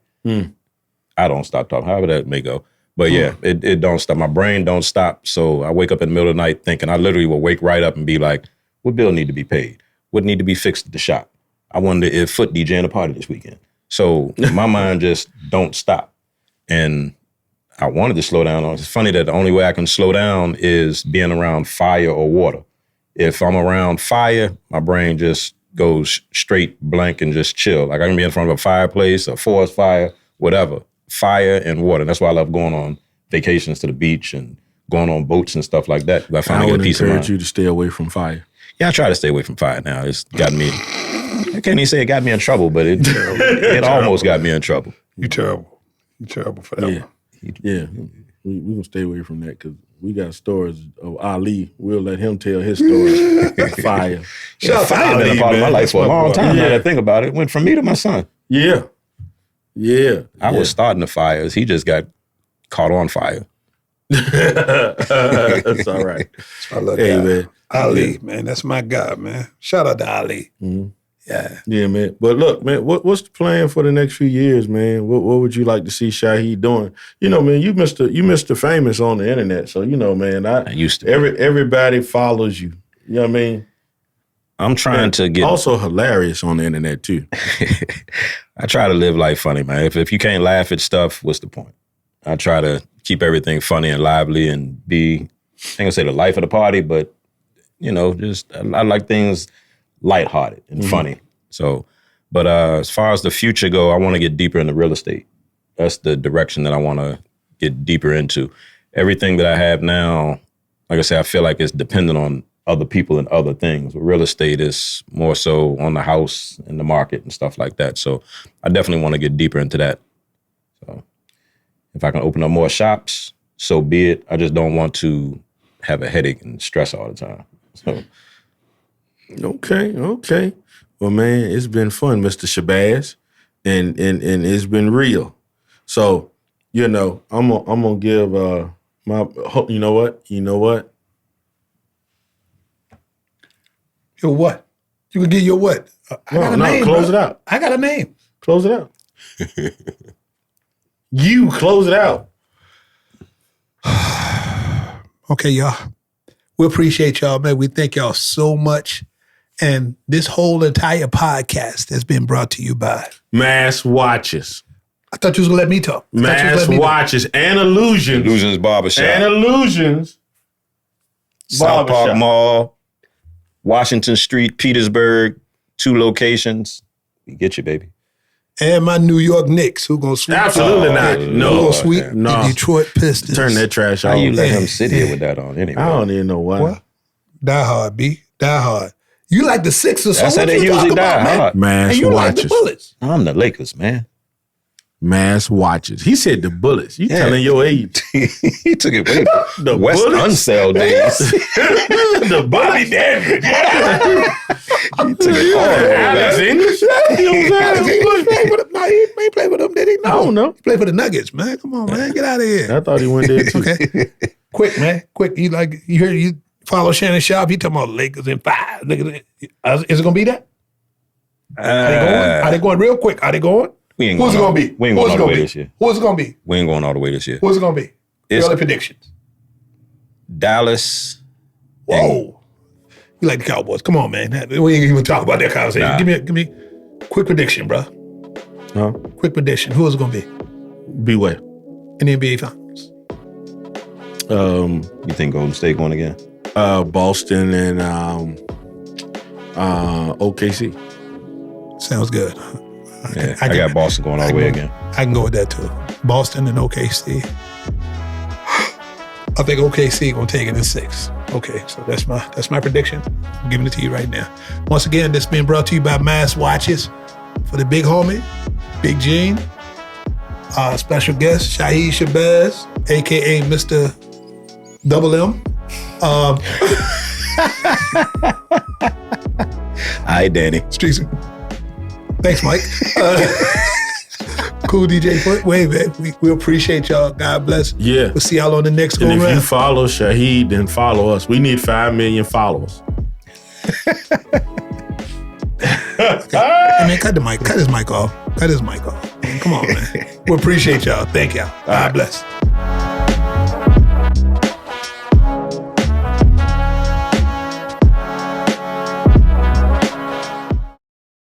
I don't stop talking, however that may go. But yeah, it don't stop. My brain don't stop. So I wake up in the middle of the night thinking, I literally will wake right up and be like, what bill need to be paid? What need to be fixed at the shop? I wonder if Foot DJing a party this weekend. So my mind just don't stop. And I wanted to slow down. It's funny that the only way I can slow down is being around fire or water. If I'm around fire, my brain just goes straight blank and just chill. Like I can be in front of a fireplace, a forest fire, whatever. Fire and water. That's why I love going on vacations to the beach and going on boats and stuff like that. I finally get a peace of mind. I would encourage you to stay away from fire. Yeah, I try to stay away from fire now. It's got me, I can't even say it got me in trouble, but it almost got me in trouble. You terrible. You terrible for that one. Yeah, we gonna stay away from that because we got stories of Ali. We'll let him tell his story. Fire. Fire been a part of my life for a long time. Now that I think about it, went from me to my son. Yeah. I was starting the fires. He just got caught on fire. That's all right. I love that. Man. Ali, man, that's my guy, man. Shout out to Ali. Mm-hmm. Yeah, man. But look, man, what's the plan for the next few years, man? What would you like to see Shahid doing? You know, man, you Mr. Famous on the internet, so you know, man. I used to. Everybody follows you. You know what I mean? I'm trying to get also hilarious on the internet too. I try to live life funny, man. If you can't laugh at stuff, what's the point? I try to keep everything funny and lively and be, I ain't gonna say the life of the party, but you know, just I like things lighthearted and funny. So, but as far as the future go, I want to get deeper into real estate. That's the direction that I want to get deeper into. Everything that I have now, like I say, I feel like it's dependent on other people and other things. But real estate is more so on the house and the market and stuff like that. So I definitely want to get deeper into that. So if I can open up more shops, so be it. I just don't want to have a headache and stress all the time. So. Okay. Well, man, it's been fun, Mr. Shabazz, and it's been real. So, you know, I'm gonna give my. You know what? Your what? You can get your what? I got a name. Close it out. I got a name. Close it out. You close it out. Okay, y'all. We appreciate y'all, man. We thank y'all so much. And this whole entire podcast has been brought to you by Mass Watches. I thought you was gonna let me talk. Mass Watches and Allusions. Allusions Barbershop. And Allusions. South Park Mall, Washington Street, Petersburg, 2 locations. We get you, baby. And my New York Knicks, who gonna sweep? Absolutely not. No. Who gonna sweep the Detroit Pistons? Turn that trash off. How you let him sit here with that on anyway? I don't even know why. What? Die hard, B. Die hard. You like the Sixers? That's how they usually die hard. Mass and you Watches. like the Bullets. I'm the Lakers, man. Mass Watches. He said the Bullets. You telling your age. He took it way the West Bullets? Unsell days. The Bobby David. He took it all the way Alex back. English? No, he ain't play for them, did he? No. I don't know. He played for the Nuggets, man. Come on, man. Get out of here. I thought he went there too. Okay. Quick, man. Quick. You follow Shannon Sharp. He talking about Lakers in 5. Is it gonna be that? Are they going real quick? Are they going? We ain't Who's it going gonna be? We ain't going all the way this year. Who's it gonna be? We ain't going all the way this year. Who's it gonna be? Early predictions. Dallas. Whoa. You like the Cowboys. Come on, man. We ain't even talk about that conversation. Nah. Give me quick prediction, bro. Huh? Quick prediction. Who is it gonna be? Beware. In the NBA Finals. You think Golden State going again? Boston and OKC. Sounds good. I got Boston going all the way again. I can go with that too. Boston and OKC. I think OKC gonna take it in 6. Okay, so that's my prediction. I'm giving it to you right now. Once again, this being brought to you by Mass Watches for the big homie, Big Gene. Special guest, Shahid Shabazz, aka Mr. Double M. All right, Danny. Streets. Thanks, Mike. Cool DJ Footway, man. We appreciate y'all. God bless. Yeah. We'll see y'all on the next go And if round. you follow Shahid, then follow us. We need 5 million followers. Hey, man, cut the mic. Cut his mic off. Come on, man. We appreciate y'all. Thank y'all. God bless.